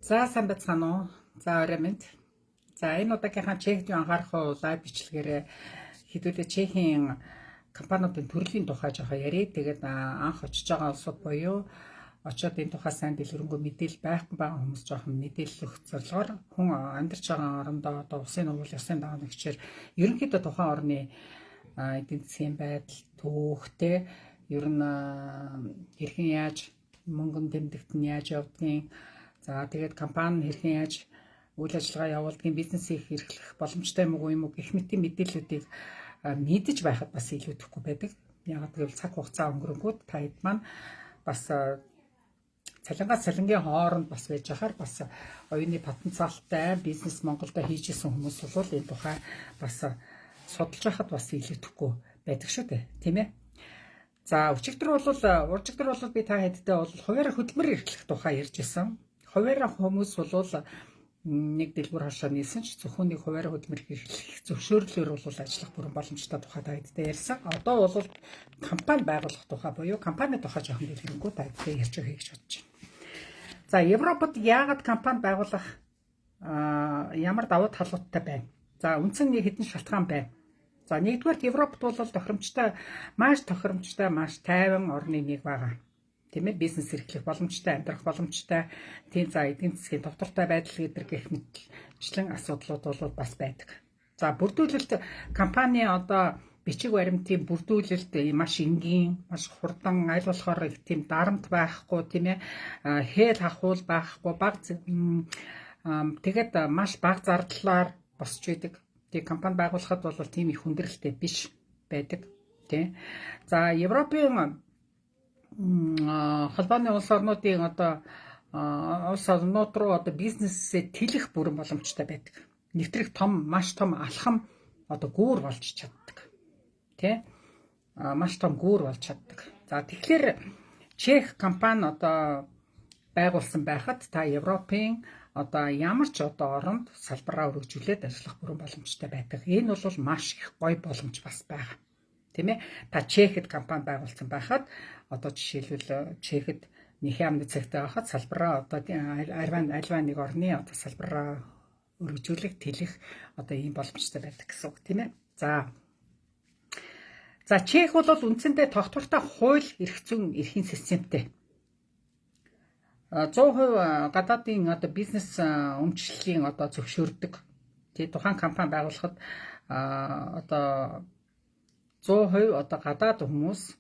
За сайн байцгаана уу? За орой минь. За энэ удаагийнхаа Чехэд анхаарах лайв бичлэгээрээ хэдүүлээ Чехийн компаниудын төрлийн тухай жоохон яриа. Тэгээд анх очиж байгаа улсууд буюу очоод энэ тухай сайн дэлгэрэнгүй мэдээлэл байхгүй байгаа хүмүүс жоохон мэдээлэл өгөх зорилгоор хүн амьдарч байгаа орондоо одоо усын нуул ёсын дагаа нэгчээр ерөнхийдөө тухайн орны эдийн засгийн байдал түүхтэй ер нь хэрхэн яаж мөнгөн тэмдэгт нь яаж явдгийг. За тэгээд компани хэрхэн яаж үйл ажиллагаа явуулдгийг, бизнесийг эрхлэх боломжтой юм уу гэх мэтийн мэдээллүүдийг мэдэж байхад бас илүүдэхгүй байдаг. Яг гэвэл цаг хугацаа өнгөрөнгүүд та хэд маань бас цалингаас цалингийн хооронд бас байж байхаар бас оюуны потенциалтай бизнес Монголд хийжсэн хүмүүс бол энэ тухай бас судалж байхад бас илүүдэхгүй байдаг шүү дээ, тийм ээ. За өчигдөр бол би та хэдтэй бол хуваарь хөдөлмөр эрхлэх тухай ярьж исэн. Хуваарь хүмүүс бол нэг дэлгүүр хашаа нийлсэн ч зөвхөн нэг хуваарь хөдөлмөр эрхлэх зөвшөөрлөөр бол ажиллах бүрэн боломжтой тухай та хэдтэй ярьсан. Одоо бол компани байгуулах тухай буюу компани тухай жоохон дэлгэрэнгүй та хэдтэй ярьж өгье гэж бодож байна. За Европод яагаад компани байгуулах ямар давуу талуудтай байна? За үндсэн нэг хэдэн шалтгаан байна. За нэгдүгээр Европт бол тохиромжтой, маш тайван орны нэг байгаа. Тийм ээ, бизнес эрхлэх боломжтой, амьдрах боломжтой, тийм за эдийн засгийн довтортой байдал гэдэг гэх мэтчлэн асуудлууд бол бас байдаг. За бүрдүүлэлт компани одоо бичиг баримтын бүрдүүлэлт маш энгийн, маш хурдан, аль болохоор их тийм дарамт байхгүй, тийм ээ, хээл хахуул байхгүй, тэгээд маш бага зардлаар босч байдаг. Тэгээ компани байгуулахад бол тийм их хүндрэлтэй биш байдаг, тийм. За Европын холбооны улс орнуудын одоо улс орнууд руу одоо бизнесээ тэлэх бүрэн боломжтой байдаг. Нэвтрэх маш том алхам одоо гүүр болж чаддаг. Тэ? Маш том гүүр болж чаддаг. За тэгэхээр Чех компани одоо байгуулсан байхад та Европын одоо ямар ч одоо оронд салбараа өргөжүүлээд ажиллах бүрэн боломжтой байдаг. Энэ бол маш их гоё боломж бас байгаа. Тийм ээ. Та Чехэд компани байгуулсан байхад одоо жишээлбэл Чехэд нэг амны цагтаа байхад салбараа одоо альва нэг орны одоо салбараа өргөжүүлэх, тэлэх одоо ийм боломжтой байдаг гэсэн үг, тийм ээ. За Чех бол үндсэндээ тогтвортой хууль эрх зүйн эрхийн системтэй. 100% гадаадын одоо бизнес өмчлөлийн одоо зөвшөөрдөг. Тэгээ тухайн компани байгуулахад одоо 100% одоо гадаад хүмүүс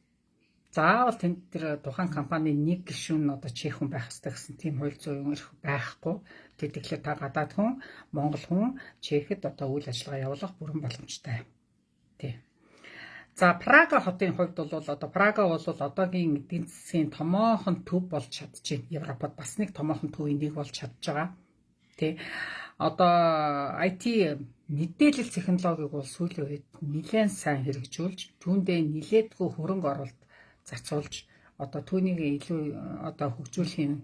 заавал тэр тухайн компани нэг гишүүн одоо Чех хүн байх хэрэгтэй гэсэн тийм хууль зүйн эрх байхгүй. Тэгэхээр та гадаад хүн, Монгол хүн Чехэд одоо үйл ажиллагаа явуулах бүрэн боломжтой. Тий. За Прага хотын хувьд бол одоо Прага бол одоогийн эдийн засгийн томоохон төв болж чадчихэв. Европод бас нэг томоохон төвийн нэг болж чадж байгаа. Тэ. Одоо IT мэдээлэл технологиг бол сүүлийн үед нэлээд сайн хэрэгжүүлж, түүндээ нэлээдгүй хөрөнгө оруулалт зарцуулж, одоо түүнийг илүү одоо хөгжүүлэхийн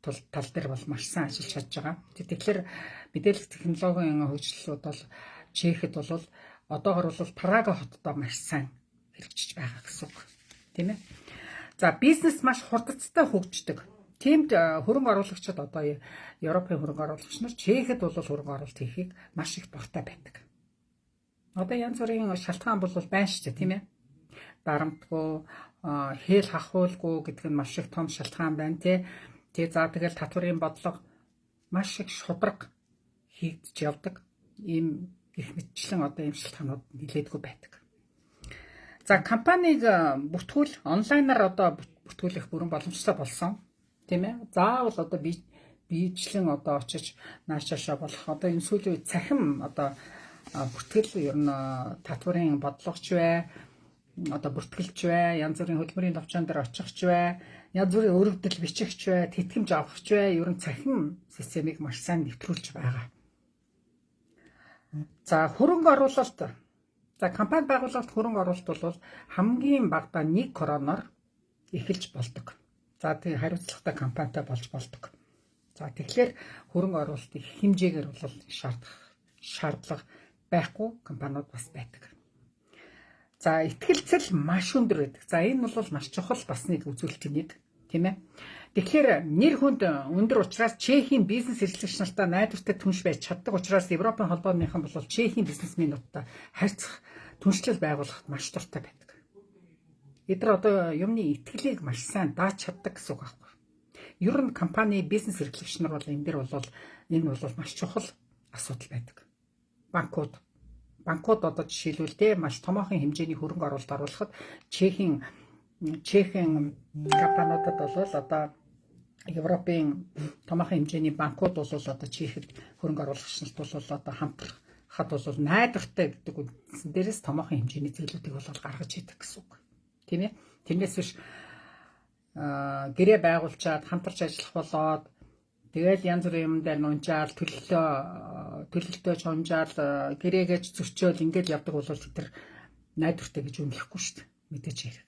тал дээр бол маш сайн ажиллаж чадж байгаа. Тэгэхээр мэдээлэл технологийн хөгжлөлүүд бол Чехэд бол одоогор бол Прага хотдоо маш сайн хэрэгжиж байгаа гэсэн үг. Тийм ээ. За бизнес маш хурдцтай хөгждөг. Тиймд хөрөнгө оруулагчид одоо Европын хөрөнгө оруулагч нар Чехэд бол хөрөнгө оруулалт хийхийг маш их дуртай байдаг. Одоо янз бүрийн шалтгаан бол байна шүү дээ, тийм ээ. Дарамтгүй, хээл хахуулгүй гэдэг нь маш их том шалтгаан байна, тий. Тэгээд татварын бодлого маш их шударга хийгдэж явдаг. Ийм их мэтчлэн одоо ийм шалтгаанууд нэлээдгүй байдаг. За компаниг бүртгүүл онлайнаар одоо бүртгүүлэх бүрэн боломжтой болсон. Тийм ээ. Заавал одоо биечлэн одоо очиж наашаашаа болох одоо энэ сүүлийн үед цахим одоо бүртгэл ер нь татварын бодлогоч бай, одоо бүртгэлч бай, янз бүрийн хөдөлмөрийн товчон дээр очихч бай, янз бүрийн өргөдөл бичихч бай, тэтгэмж авахч бай, ер нь цахим системийг маш сайн нэвтрүүлж байгаа. За хөрөнгө оруулалт. За компани байгуулалт хөрөнгө оруулалт бол хамгийн багадаа 1 кроноор эхэлж болдог. За тэгээ хариуцлагатай компанитай болж болдог. За тэгэхээр хөрөнгө оруулалт их хэмжээгээр бол шаардлага байхгүй компаниуд бас байдаг. За итгэлцэл маш өндөр байдаг. За энэ бол маш чухал бас нэг үзүүлэлтийн нэг, тийм ээ. Тэгэхээр нэр хүнд өндөр учраас Чехийн бизнес эрхлэгч нартай найдвартай түнш байж чаддаг учраас Европын холбооныхан бол Чехийн бизнесмэнүүдтэй харьцах түншлэл байгуулахад маш дуртай байдаг. Эдгээр одоо юмны итгэлийг маш сайн дааж чаддаг гэсэн үг байхгүй. Ер нь компани бизнес эрхлэгч нар бол энэ бол маш чухал асуудал байдаг. Банкуд одоо жишээлбэл маш томоохон хэмжээний хөрөнгө оруулалт оруулахад Чехийн компаниудад бол одоо Европын томоохон хэмжээний банкуд бол одоо Чехэд хөрөнгө оруулагч нарт бол одоо хамтрахад бол найдвартай гэдэг үндсэн дээрээс томоохон хэмжээний зээлүүдийг бол гаргаж идэг гэсэн үг. Тийм ээ. Тэрнээс биш гэрээ байгуулчаад хамтарч ажиллах болоод тэгэл янз бүрийн юм дээр нунжаал төлөлтөө чонжаал гэрээгээ зөрчөөл ингээд явдаг бол тэр найдвартай гэж үнэлэхгүй шүү дээ. Мэдээж хэрэг.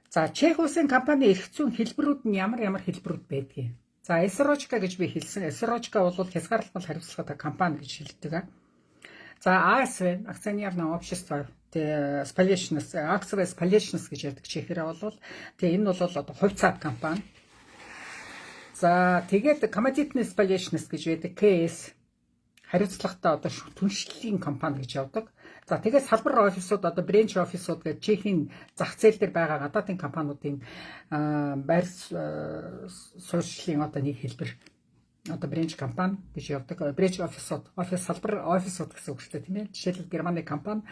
За Чех улсын компани эрх зүйн хэлбэрүүд нь ямар хэлбэрүүд байдгийг. За Эсрочка гэж би хэлсэн. Эсрочка бол хязгаарлалт хариуцлагатай компани гэж хэлдэг. За АСВ акционерное общество Spalishnas акциевая Spalishnas гэж ярьдаг Чехээрээ бол тэгээ энэ бол одоо хувьцаат компани. За тэгээд Commodity Spalishnas гэж байдаг КС хариуцлагатай одоо түншлэлийн компани гэж явдаг. За тэгээд салбар офисууд одоо бренч офисууд гэж Чехийн зах зээл дээр байгаа гадаадын компаниудын байр суурьшлийн одоо нэг хэлбэр одоо бренч компани гэж явдаг. Бренч офис салбар офисууд гэсэн үг шүү дээ, тийм ээ. Жишээлбэл Германы компани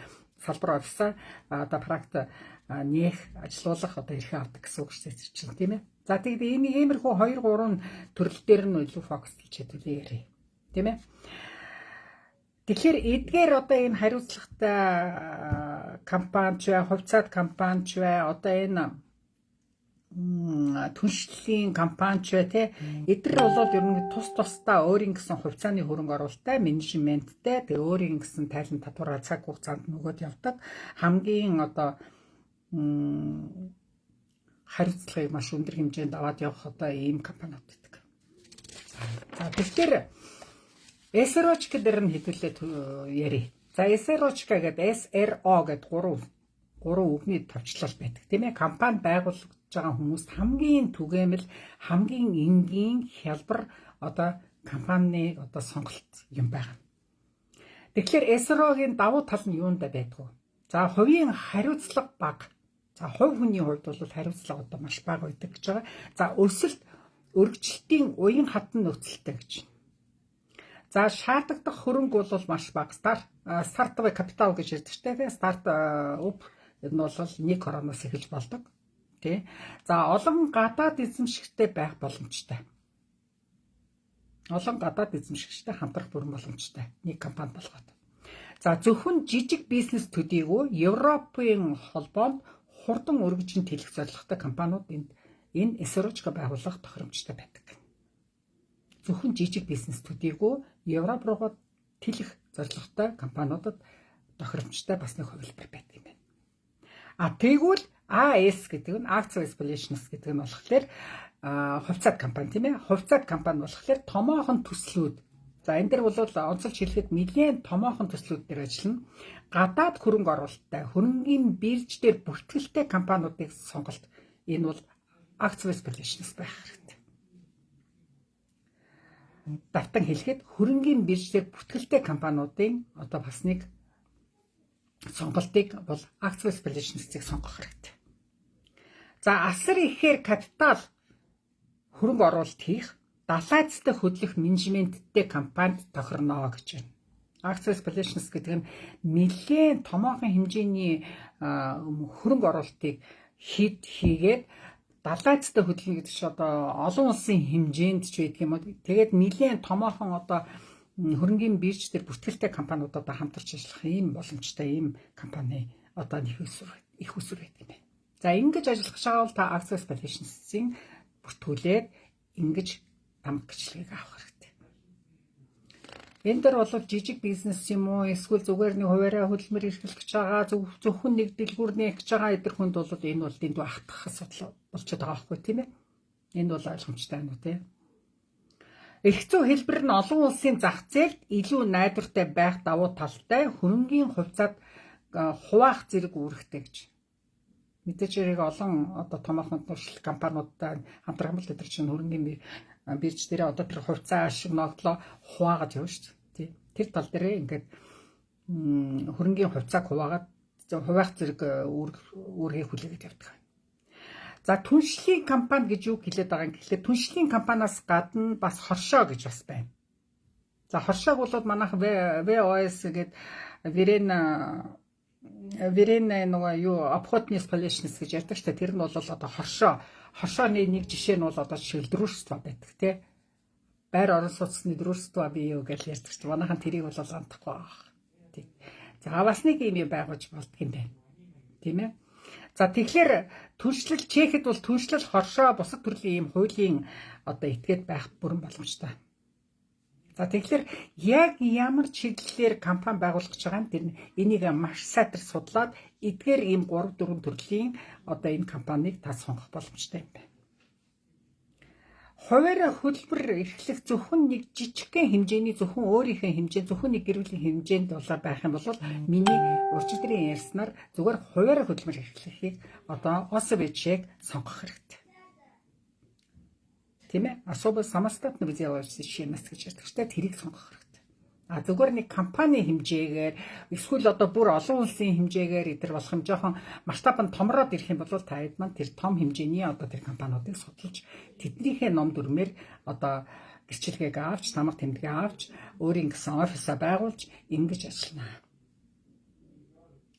салбар офисаа одоо практ нээх ажилуулах одоо эрхээ авдаг гэсэн үг шүү дээ, тийм ээ. За тэгээд иймэрхүү 2-3 төрөл дээр нь илүү фокуслж хэдүүлээ ярив. Тийм ээ. Тэгэхээр эдгээр одоо энэ хариуцлагатай компани ч бай, хувьцаат компани ч бай, одоо энэ түншлэлийн компани ч бай, тэ эдгээр бол ер нь тусдаа өөрийн гэсэн хувьцааны хөрөнгө оруулалттай, менежменттэй, тэгээ өөрийн гэсэн тайлан татвараа цаг хугацаанд нөгөөд явдаг хамгийн одоо хариуцлагыг маш өндөр хэмжээнд аваад явах одоо ийм компаниуд гэдэг. За тэгэхээр Эсрочка дээр нь хэдүүлээд яри. За Эсрочка гэдэг SRO гэдэг 3 үгний товчлол байдаг. Тийм ээ. Компани байгуулж байгаа хүмүүст хамгийн түгээмэл, хамгийн энгийн хялбар одоо компани одоо сонголт юм байна. Тэгэхээр SRO-гийн давуу тал нь юунд байдаг вэ? За хувийн хариуцлага бага. За хувь хүний хувьд бол хариуцлага одоо маш бага байдаг гэж байгаа. За өсөлт өргөжлөлтийн уян хатан нөхцөлтэй гэж. За шаардлагатай хөрөнгө бол маш бага. Стартап капитал гэж ярьдаг шүү дээ. Стартап энэ бол нэг короноос эхэлж болдог. Тэ. За олон гадаад эзэмшигчтэй байх боломжтой. Олон гадаад эзэмшигчтэй хамтрах бүрэн боломжтой. Нэг компани болгоод. За зөвхөн жижиг бизнес төдийгүй Европын холбоонд хурдан өргөжин тэлэх зорилготой компаниуд энэ Эсрочка байгуулах тохиромжтой байдаг. Зөвхөн жижиг бизнес төдийгүй Европ руу тэлэх зорилготой компаниудад тохиромжтой бас нэг хувилбар байдаг юм байна. Тэгвэл АС гэдэг нь Active Spalishnas гэдэг нь болохоор хувьцаат компани тийм ээ. Хувьцаат компани болохоор томоохон төслүүд. За энэ дэр бол онцолж хэлэхэд нэгэн томоохон төслүүд дээр ажиллана. Гадаад хөрөнгө оруулалттай, хөрөнгийн бирж дээр бүртгэлтэй компаниудыг сонголт. Энэ бол Active Spalishnas байх хэрэгтэй. Давтан хэлэхэд хөрөнгийн бирж дээр бүртгэлтэй компаниудын одоо бас нэг сонголтыг бол Active Spalishnas-ыг сонгох хэрэгтэй. За асар ихээр капитал хөрөнгө оруулалт хийх далайцтай хөдлөх менежменттэй компанид тохирно гэж байна. Active Spalishnas гэдэг нь нэлээд томоохон хэмжээний хөрөнгө оруулалтыг хийгээд далайцтай хөдлөх гэдэг чинь одоо олон улсын хэмжээнд ч байдаг юм уу. Тэгээд нэлээд томоохон одоо хөрөнгийн бирж дээр бүртгэлтэй компаниудад хамтарч ажиллах ийм боломжтой ийм компани одоо их өсвөр байдаг юм байна. За ингэж ажиллах шагаа бол та Active Spalishnas-ийн бүртгүүлээд ингэж тамга гिचлэгийг авах хэрэгтэй. Энэ дээр бол жижиг бизнес юм уу эсвэл зүгээр нэг хуваараа хөдөлмөр эрхлэх гэж байгаа зөвхөн нэг дэлгүүр нээх гэж байгаа эдгээр хүнд бол энэ бол дэндүү ахтах асуудал болчиход байгаа байхгүй тийм ээ. Энэ бол ойлгомжтой байна уу тийм. Эрх зүйн хэлбэр нь олон улсын зах зээлд илүү найдвартай байх давуу талтай хөрөнгийн хувьцаат хуваах зэрэг үүрэгтэй гэж. Мэдээж хэрэг олон одоо томоохон туршилт компаниудтай хамтран бол өдөр чинь хөрөнгөний бирж дээр одоо тэр хувьцаа ашиг ногдлоо хуваагаад явна шүү дээ. Тэр тал дээр ингээд хөрөнгөний хувьцааг хуваагаад хуваах зэрэг үүргийг хүлээгээд явдаг. За түншлэлийн компани гэж юу хэлээд байгаа юм гэхлээр түншлэлийн компаниас гадна бас хоршоо гэж бас байна. За хоршоог бол манайх VOS гэдэг Верена нөгөө юу обходный solutions гэж ярьдаг шүү дээ. Тэр нь бол одоо хоршооны нэг жишээ нь бол одоо жишээл дружество байдаг тий. Байр орон сууцны дружество бий юу гэж ярьдаг шүү дээ. Манайхан тэрийг бол андахгүй байгаа. Тий. За бас нэг юм байгуулж болдго юм байна. Тийм ээ. За тэгэхээр түншлэл Чехэд бол түншлэл хоршоо бусад төрлийн ийм хуулийн одоо этгээд байх бүрэн боломжтой. За тэгэхээр яг ямар чиглэлээр компани байгуулах гэж байгаа юм тэр энийг маш сайтар судлаад эдгээр ийм 3 4 төрлийн одоо энэ компанийг та сонгох боломжтой юм байна. Хуваарь хөдөлмөр эрхлэх зөвхөн нэг жижигхэн хэмжээний зөвхөн өөрийнхөө хэмжээ зөвхөн нэг гэр бүлийн хэмжээнд болоо байх юм бол миний урьдчилан ярьснаар зүгээр хуваарь хөдөлмөр эрхлэхийг одоо ОСВЧ-г сонгох хэрэгтэй. Тийм ээ. Особо самостоятельно бизнес гэж ярьдаг ч тэрийг сонгох хэрэгтэй. А зүгээр нэг компани хэмжээгээр эсвэл одоо бүр олон улсын хэмжээгээр итэр болох юм жоохон масштаб нь томроод ирэх юм бол таад маань тэр том хэмжээний одоо тэр компаниудыг судалж тэднийхээ ном дүрмээр одоо гэрчлэгийг авч, тамга тэмдэгээ авч, өөрийн гэсэн офисаа байгуулж ингэж ажиллана.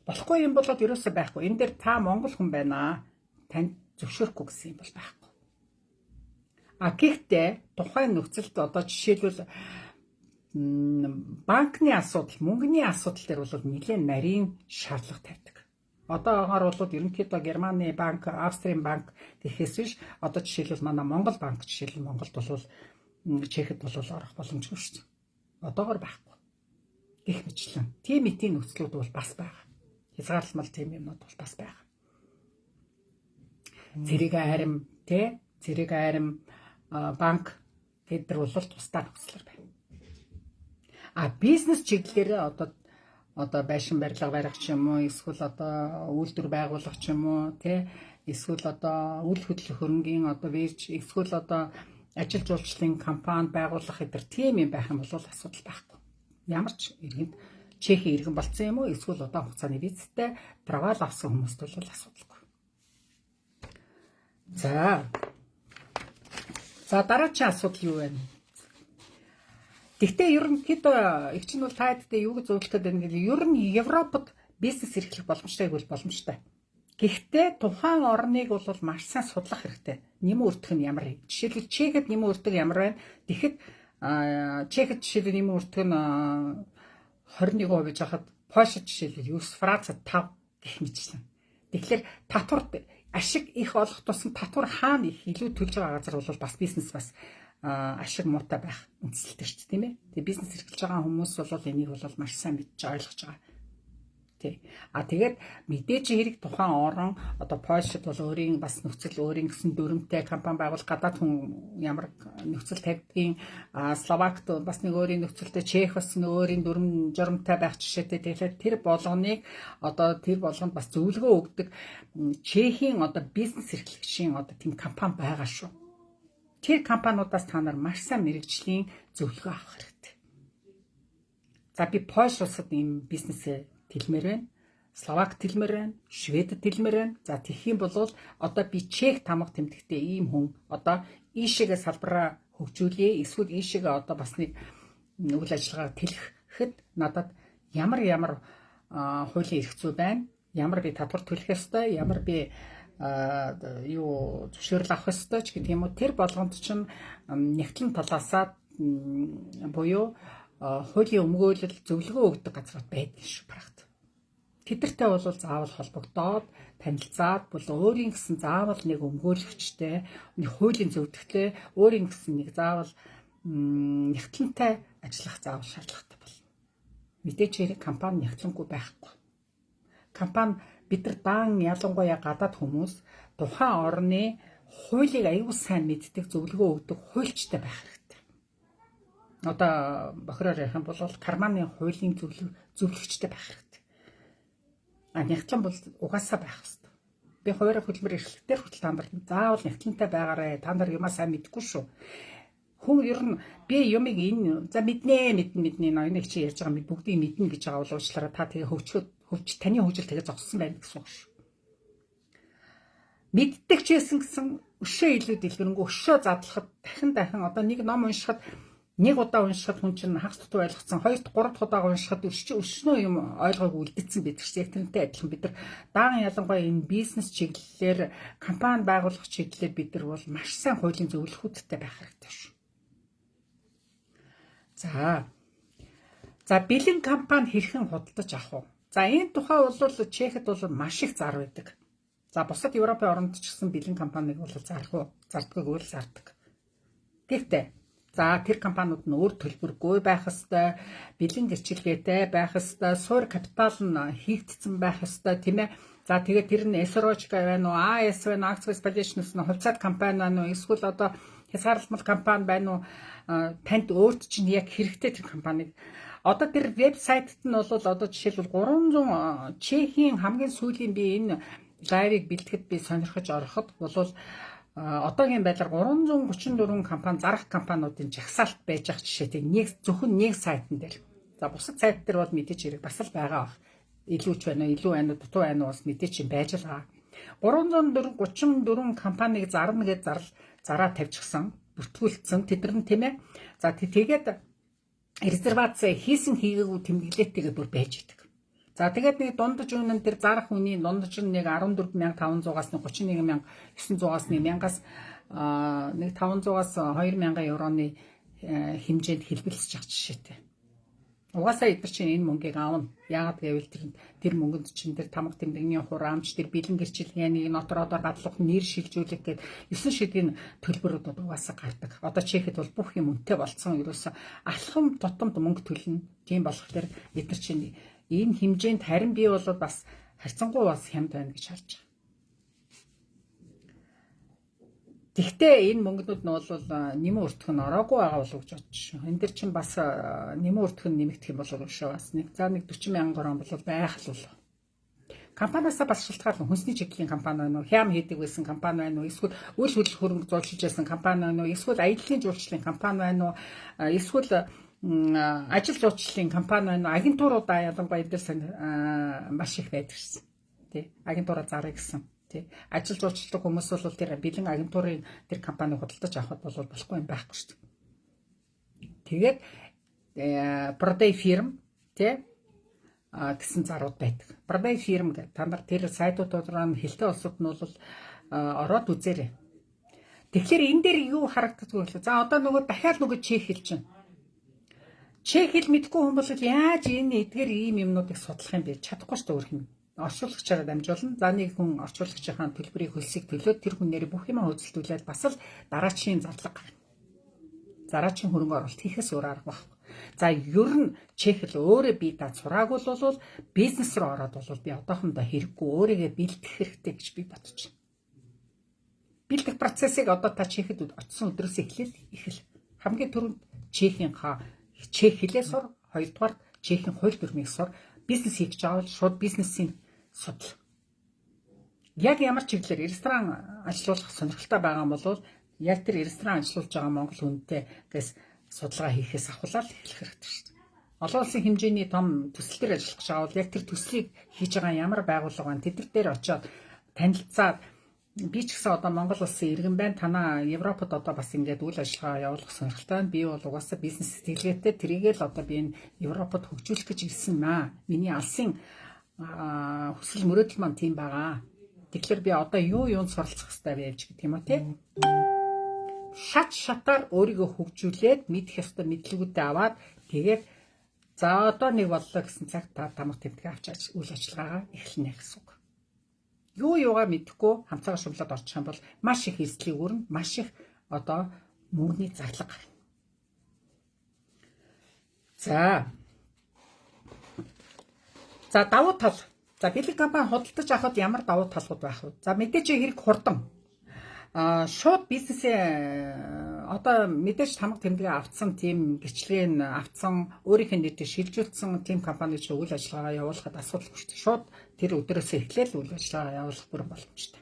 Болохгүй юм болоод ерөөсөө байхгүй. Энэ дээр та Монгол хүн байна. Танд зөвшөөрөхгүй гэсэн юм бол байхгүй. А гэхдээ тухайн нөхцөлд одоо жишээлбэл банкны асуудал, мөнгөний асуудал дээр бол нэлээд нарийн шаардлага тавьдаг. Одоогоор бол ерөнхийдөө Германы банк, Австрийн банк гэхээс биш одоо жишээлбэл манай Монгол банк жишээлбэл Монголд бол Чехэд бол орох боломжгүй шүү дээ. Одоогоор байхгүй. Гэх мэтлэн тийм эдийн нөхцлүүд бол бас байгаа. Хязгаарлалмал тийм юмнууд бол бас байгаа. Зэрэг арим банк гэдэр бол тусдаа нөхцлөр байна. А бизнес чиглэлээр одоо байшин барилга барих ч юм уу, эсвэл одоо үйлдвэр байгуулах ч юм уу, эсвэл одоо үйл хөдлөх хөрөнгийн одоо вирж, эсвэл одоо ажил жуулчлалын компани байгуулах гэдэр тийм юм байх юм бол асуудал байхгүй. Ямар ч иргэнд Чехийн иргэн болцсон юм уу, эсвэл удаан хугацааны визтэй travaл авсан хүмүүст бол асуудалгүй. За дараагийн асуудал юу вэ? Гэхдээ ерөнхийдөө их чинь бол таадтай юу гэж зөвлөхөд байна гэвэл ер нь Европод бизнес эрхлэх боломжтой гэвэл боломжтой. Гэхдээ тухайн орныг бол маш сайн судлах хэрэгтэй. Нэмэн өртөх нь ямар юм? Жишээлбэл Чехэд нэмэн өртөх ямар байна? Тэгэхэд Чехэд жишээлбэл нэмэн өртөх нь 21% гэж хахад Польшид жишээлбэл 9, Францад 5 гэх мэтлэн. Тэгэхээр татвар ашиг их олох тусам татвар хаана их илүү төлж байгаа газар бол бас бизнес бас ашиг муутай байх үндсэлтэй шүү дээ, тийм ээ. Тэгээ бизнес эрхэлж байгаа хүмүүс бол энийг бол маш сайн мэдж ойлгож байгаа. Тий. А тэгээд мэдээж хэрэг тухайн орон одоо Польшид бол өөрийн бас нөхцөл өөрийн гэсэн дүрмтэй компани байгуул гадаад хүн ямар нөхцөл тавьдгийг Словакт бас нэг өөрийн нөхцөлтэй Чех бас нэг өөрийн дүрм журамтай байх жишээтэй. Тэгэхээр тэр болгоныг одоо тэр болгонд бас зөвлөгөө өгдөг Чехийн одоо бизнес эрхлэгчийн одоо тийм компани байгаа шүү. Тэр компаниудаас та нар маш сайн мэрэгжлийн зөвлөгөө авах хэрэгтэй. За би Польш улсад ийм бизнесээ тэлмээр байна. Словак тэлмээр байна. Шведэд тэлмээр байна. За тэгэх юм бол одоо би Чех тамга тэмдэгтэй ийм хүн одоо ийшээгээ салбараа хөгжүүлье. Эсвэл ийшээгээ одоо бас нэг үйл ажиллагаа тэлэхэд надад ямар хуулийн эрх зүй байна. Ямар би татвар төлөх ёстой, ямар би зөвшөөрөл авах ёстой ч гэдэг юм уу. Тэр болгонд чинь нэгтлэн талаасаа буюу хуулийн өмгөөлөл зөвлөгөө өгдөг газрууд байдаг шүү прагт. Тэдэртэй бол заавал холбогдоод танилцаад бол өөрийн гэсэн заавал нэг өмгөөлөгчтэй, нэг хуулийн зөвлөгтэй, өөрийн гэсэн нэг заавал нэгтлэнтэй ажиллах заавал шаардлагатай болно. Мэдээж хэрэг компани нэгтлэнгүй байхгүй. Компани бид нар даан ялангуяа гадаад хүмүүс тухайн орны хуулийг аюул сайн мэддэг, зөвлөгөө өгдөг хуульчтай байх хэрэгтэй. Одоо бохироор ярих юм бол карманы хуулийн зөвлөгчтэй байх хэрэгтэй. Нягтлан бол угаасаа байх хэрэгтэй. Би хуваарь хөдөлмөр эрхлэлтээр хүртэл та нарт заавал нэгтлэнтэй байгаарэ. Та нар юмаа сайн мэдгүй шүү. Хүн ер нь би юмыг энэ за мэднэ ноёны чи ярьж байгаа мэд бүгдийг мэднэ гэж байгаа бол уучлаарай та тэгээ хөвч таны хөгжил тэгээ зогссон байна гэсэн үг шүү. Мэддэг ч байсан гэсэн өшөө илүү дэлгэрэнгүй өшөө задлахад дахин одоо нэг ном уншихад нэг удаа уншихад хүн чинь хагас тутуу ойлгоцсон 2-3 удаа уншихад өшнөө юм ойлгоогүй үлдсэн байдаг чинь яг тэрнтэй адилхан бид нар даан ялангуяа энэ бизнес чиглэлээр компани байгуулах чиглэлээр бид нар бол маш сайн хуулийн зөвлөхүүдтэй байх хэрэгтэй шүү. За бэлэн компани хэрхэн худалдаж авах вэ? За энэ тухай бол Чехэд бол маш их зар байдаг. За бусад Европын оронд ч гэсэн бэлэн компаниг бол зардаггүй л зардаг. Гэхдээ за тэр компаниуд нь өөр төлбөргүй байх ёстой, бэлэн гэрчлэгээтэй байх ёстой, суур капитал нь хийгдсэн байх ёстой, тийм ээ. За тэгээд тэр нь SRO-ч байна уу, AS байна, Access Solutions нь хувьцаат компани байна уу, эсвэл одоо хязгаарлалт компани байна уу, танд өөрт чинь яг хэрэгтэй тэр компаниг. Одоо тэр вебсайтт нь бол одоо жишээлбэл 300 Чехийн хамгийн сүүлийн би энэ лайвыг бэлтгэхэд би сонирхож ороход бол одоогийн байдлаар 334 компани зарах компаниудын жагсаалт байж ах жишээтэй зөвхөн нэг сайтн дээр. За бусад сайт дээр бол мэдээж хэрэг бас л байгаа. Илүүч байна уу, дутуу байна уу бас мэдээж юм байж л байгаа. 334 компаниг зарна гэж зараа тавьчихсан, бүртгүүлсэн тэд нар тийм ээ. За тэгээд резервац хийсэн хийгээгүй тэмдэглэлтэйгээ бүр байж идэг. За тэгээд нэг дундаж үнэн тэр зарах үний дундаж нь нэг 14500-аас 31900-аас 1000-аас нэг 500-аас 2000 евроны хэмжээнд хэлбэлцэж авах жишээтэй. Угаасаа эдгээр чинь энэ мөнгийг аавна. Яагаад гэвэл тэр мөнгөнд чинь тэр тамга тэмдэгний хураамж, тэр бэлэн гэрчлэгээний нотородоор гадлах нэр шилжүүлэх гээд 9 шидгийн төлбөрүүд угаасаа гардаг. Одоо Чехэд бол бүх юм үнэтэй болцсон. Ерөөсө алхам тутамд мөнгө төлнө. Тийм болохоор эдгээр чинь ийм хэмжээнд харин би бол бас харьцангуй бас хямд байна гэж харж байгаа. Гэхдээ энэ мөнгнүүд нь бол нэмэн өртөх нь ороогүй байгаа болов гэж бодож байна. Энд дэр чинь бас нэмэн өртөх нь нэмэгдэх юм болов шүү. Бас нэг 40,000 грам бол байх л болов. Компаниасаа бас шалтгаална. Хүнсний чиглэлийн компани байна уу? Хям хийдэг байсан компани байна уу? Эсвэл үйл хөдлөл хөрөнгө зуршиж байсан компани байна уу? Эсвэл аяллаа жуулчлалын компани байна уу? Эсвэл ажил жуулчлалын компани байна уу? Агентуруудаа ялангуяа эдгээр маш их байдаг шээ. Тэ? Агентураа зарыг гэсэн. Ажил жуулчлалт хүмүүс бол тэр бэлэн агентурын тэр компаниг худалдаж авахд бол болохгүй юм байхгүй шүү дээ. Тэгээд Proday firm гэсэн зарууд байдаг. Proday firm гэдэг та нар тэр сайтуудаараа хилтэй улсууд нь бол ороод үзээрэй. Тэгэхээр энэ дээр юу харагддаг вэ? За одоо нөгөө дахиад нөгөө чек хэлж байна. Чек хэл мэдгүй хүн бол яаж энэ эдгээр ийм юмнуудыг судлах юм бэ? Чадахгүй шүү дээ өөр юм. Орчуулагчаараа дамжуулна. За нэг хүн орчуулагчийн төлбөрийг хөлсийг төлөөд тэр хүнээр бүх юм хөдөлтүүлээд бас л дараачийн зарлага гарна. Дараачийн хөрөнгө оруулалт хийхээс өөр арга байхгүй. За ер нь Чехэл өөрөө бие даа сураагүй бол бизнес руу ороод бол би одоохондоо хэрэггүй өөрийгөө бэлдэх хэрэгтэй гэж би бодож байна. Бэлдэх процессыг одоо та Чехэд очисон өдрөөс эхэл. Хамгийн түрүүнд Чех хэлээ сур, хоёрдугаар Чехийн хууль дүрмийг сур, бизнес хийж байгаа бол шууд бизнесийн судал. Яг ямар чиглэлээр ресторан ажиллуулах сонирхолтой байгаа юм бол яг тэр ресторан ажиллуулж байгаа Монгол хүнтэйгээс судалгаа хийхээс ахуулаад эхлэх хэрэгтэй шүү дээ. Олон улсын хэмжээний том төсөл төр ажиллах гэж байгаа бол яг тэр төслийг хийж байгаа ямар байгууллага байна тэд нар дээр очиод танилцаад би ч гэсэн одоо Монгол улсын иргэн байна. Танаа Европод одоо бас ингээд үйл ажиллагаа явуулах сонирхолтой байна. Би бол угаасаа бизнес сэтгэлгээтэй тэрийгээ л одоо би энэ Европод хөгжүүлэх гэж ирсэн маа. Миний алсын хүсэл мөрөөдөл маань тийм байгаа. Тэгэхээр би одоо юунд суралцах хэрэгтэй вэ гэдэг юм уу те? Шатаар өөрийгөө хөгжүүлээд мэдэх ёстой мэдлэгүүдээ аваад тэгээд за одоо нэг боллоо гэсэн цагт та тамга тэмдэг авч үйл ажиллагаагаа эхлэнэ гэсэн үг. Юугаа мэдэхгүй хамцаагаа шумлаад орчих юм бол маш их эзлийг өрнө, маш их одоо мөнгөний зарлага гарна. За давуу тал. За бэлэг компани худалдаж авахд ямар давуу талууд байх вэ? За мэдээж хэрэг хурдан. Шууд бизнесээ одоо мэдээж тамга тэмдэглээ авцсан тийм бичлэгийг авцсан өөрийнх нь нэрээр шилжүүлсэн тийм компани ч үйл ажиллагаа явуулахад асуудалгүй шүү дээ. Шууд тэр өдрөөс эхлээл үйл ажиллагаа явуулах бүрэн боломжтой.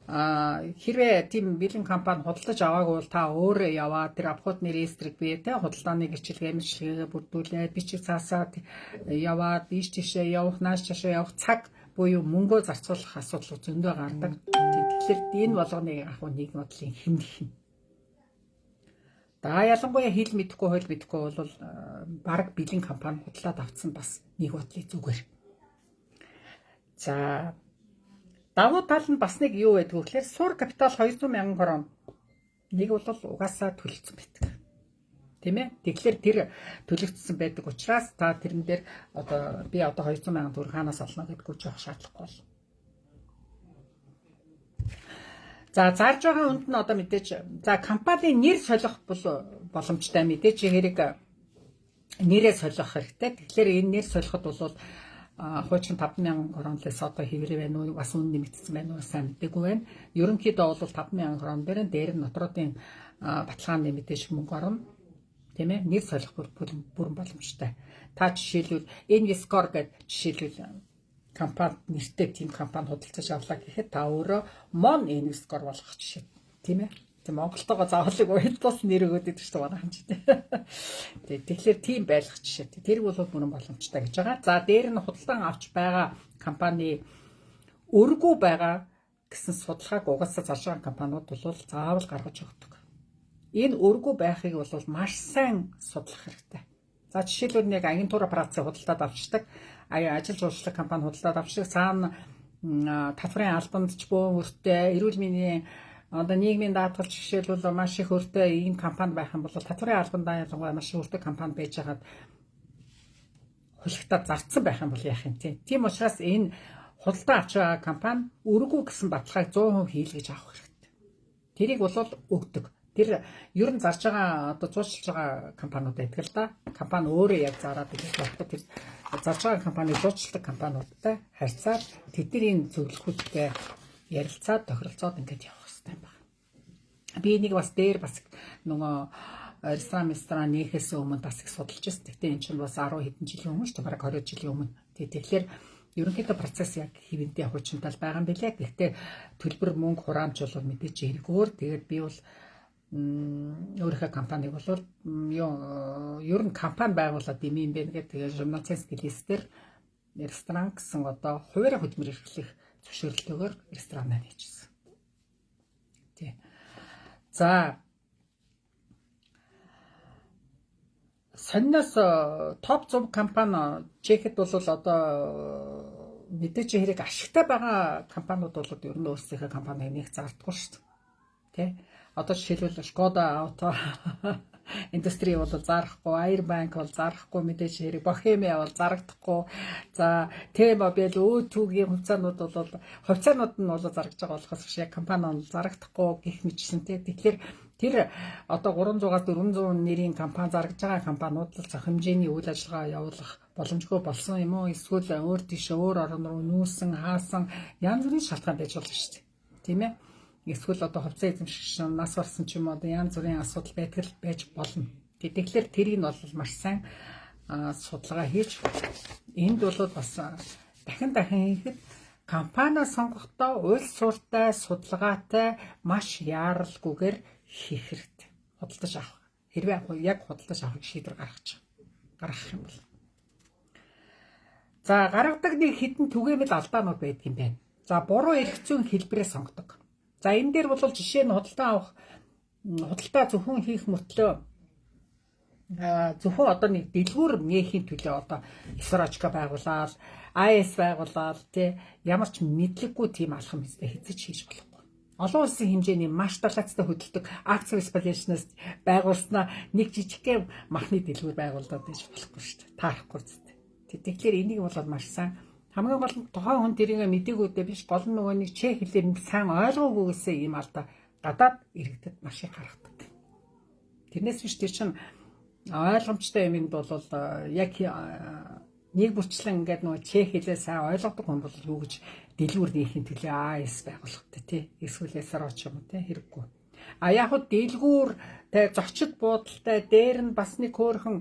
Хэрвээ тийм бэлэн компани худалдаж аваагүй бол та өөрөө яваад тэр авахудны реестрийг бие тэ худалдааны гэрчлэгээ мэржлэгээ бүрдүүлээд бичиг цаасаад яваад ийш тийшээ явах, нааш чашаа явах цаг буюу мөнгөө зарцуулах асуудал зөндөө гардаг. Тэгэхээр энэ болгоныг яг нэг бодлын хэмнэх. Ялангуяа хэл мэдэхгүй, хууль мэдэхгүй бол баг бэлэн компани худалдаад авсан бас нэг бодлын зүгээр. За давуу тал нь бас нэг юу байдг вэ гэхээр сур капитал 200,000 крон. Нэг бол угаасаа төлөгдсөн байдаг. Тийм ээ? Тэгэхээр тэр төлөгдсөн байдаг учраас та тэрэн дээр одоо би одоо 200,000 төгрөг хаанаас олно гэдгүү ч явах шаардлагагүй бол. За зарж байгаа үнд нь одоо мэдээж компани нэр солих боломжтой мэдээж хэрэг нэрээ солих хэрэгтэй. Тэгэхээр энэ нэр солиход бол хуучин 5,000 кронлээс одоо хэврээ байна уу бас үн нэмэгдсэн байна уу сайн мэдээгүй байна. Ерөнхийдөө бол 5,000 крон дээр нь дотруудын баталгааны мэдээж мөнгө орно. Тийм ээ? Нэр солих бүрэн боломжтой. Та жишээлбэл Invescore гэдэг жишээлбэл компани нэртэй тийм компани худалдаж авлаа гэхэд та өөрөө Mon Invescore болгох жишээ. Тийм ээ? Тийм Монголтойгоо заавалыг уялдуулс нэр өгөөд идэж шүү дээ хэмжээ. Тэгэхээр тийм байлгах жишээ. Тэр бол бүрэн боломжтой гэж байгаа. За дээр нь худалдан авч байгаа компани өргөө байгаа гэсэн судалгааг угаасаа зарж байгаа компаниуд бол заавал гаргаж өгдөг. Энэ өргөө байхыг бол маш сайн судлах хэрэгтэй. За жишээлбэл нэг агентура працыг худалдаад авчдаг, ажил жуулчлал компани худалдаад авчдаг, цаана татварын албанд ч бөөн өртөө, эрүүл мэндийн одоо нийгмийн даатгалч жишээлбэл маш их өртөө ийм компани байх юм бол татварын албандаа ялангуяа маш өртөө компани байж хагаад хулигтад зарцсан байх юм бол яах юм тийм учраас энэ худалдаа авч байгаа компани өргөө гэсэн баталгааг 100% хийлгэж авах хэрэгтэй. Тэрийг бол өгдөг. Тэр ер нь зарж байгаа одоо зуршилж байгаа компаниуд байдаг л да. Компани өөрөө яг зараад ирэх болохгүй тэр зарж байгаа компани зуршилдаг компаниудтай харьцаад тэдний зөвлөхүүдтэй ярилцаад тохиролцоод ингэж явах хэрэгтэй байна. Би нэг бас дээр бас нөгөө ресторан нээхээс өмнө бас их судалж байсан. Тэгтээ энэ чинь бас 10 хэдэн жилийн өмнө шүү дээ. Бараг 20 жилийн өмнө. Тэгэхээр ерөнхийдөө процесс яг хэвэнтэй хуучинтал байгаа юм билээ. Гэхдээ төлбөр мөнгө хураамж бол мэдээж хэрэгөөр. Тэгээд би бол өөрийнхөө компаниг бол ер нь компани байгуулад юм бэ гэдэг тэгээд журналистик листээр ресторан гэсэн одоо хуваарь хөдөлмөр эрхлэх зөвшөөрлөөр ресторанаа нээжсэн. Тий. За сонноос топ 100 компани Чехэд бол одоо мэдээж хэрэг ашигтай байгаа компаниуд бол ер нь өөрсдийнхөө компаниг нэг зардаггүй шүү дээ. Тий. Одоо жишээлбэл Шкода Auto индустри бол зарахгүй, Airbank бол зарахгүй, мэдээж хэрэг Bohemia бол зарагдахгүй. За T-Mobile O2-гийн хувьцаанууд нь бол зарагдж байгаа болохоос яг компани бол зарагдахгүй гэх мэтсэн тий. Тэгэхээр тэр одоо 300-аас 400 нэрийн компани зарагдж байгаа компаниуд л зах хэмжээний үйл ажиллагаа явуулах боломжгүй болсон юм уу? Эсвэл өөр тийш өөр орн руу нүүсэн, хаасан янз бүрийн шалтгаан байж болно шүү дээ. Тийм ээ? Эсвэл одоо хувьцаа эзэмшигч нас барсан ч юм уу одоо янз бүрийн асуудал байж болно. Тэгэхээр тэрийг нь бол маш сайн судалгаа хийж энд бол бас дахин хийхэд компани сонгохдоо уйл суурьтай, судалгаатай, маш яаралгүйгээр хийх хэрэгтэй. Худалдаж авах. Хэрвээ яг худалдаж авах шийдвэр гаргах юм бол. За гаргадаг нэг хідэн түгээмэл алдаанууд байдаг юм байна. За буруу эрх зүйн хэлбэрээ сонгодог. За энэ дээр бол жишээ нь худалдаа зөвхөн хийх мөртлөө зөвхөн одоо нэг дэлгүүр нээхийн төлөө одоо Исрочка байгуулаад, АЭС байгуулаад тий ямар ч мэдлэггүй тийм алхам хэвээр хэзээ ч хийж болохгүй. Олон улсын хэмжээний маш далайцтай хөдөлдөг акци специалист байгуулснаа нэг жижигхэн махны дэлгүүр байгуулдаг гэж болохгүй шүү дээ. Таарахгүй зү. Тэгэхээр энийг бол маш сайн хамгийн гол нь тухайн хүн тэрийг мдэггүйдээ биш гол нь нөгөө нэг чех хэлээр сайн ойлгоогүйгээсээ ийм алдаа гадаад иргэдэд маш их гаргадаг. Тэрнээс биш тэр чинь ойлгомжтой юм бол яг нэг бүрчлэн ингээд нөгөө чех хэлээ сайн ойлгодог хүн бол юу гэж дэлгүүр нээхийн төлөө АЭС байгуулахтай тий эсвэл СРО ч юм уу тий хэрэггүй. А яг хөө дэлгүүр тэ зочид буудалтай дээр нь бас нэг хөөрхөн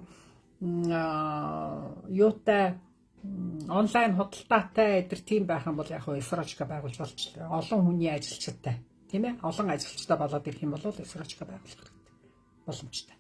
юутай онлайн худалдаатай эдэр тийм байх юм бол яг хөө эсрочка байгуулж болч олон хүний ажилчтай тийм ээ олон ажилчтай болоод ирэх юм бол эсрочка байгуулах хэрэгтэй боломжтой.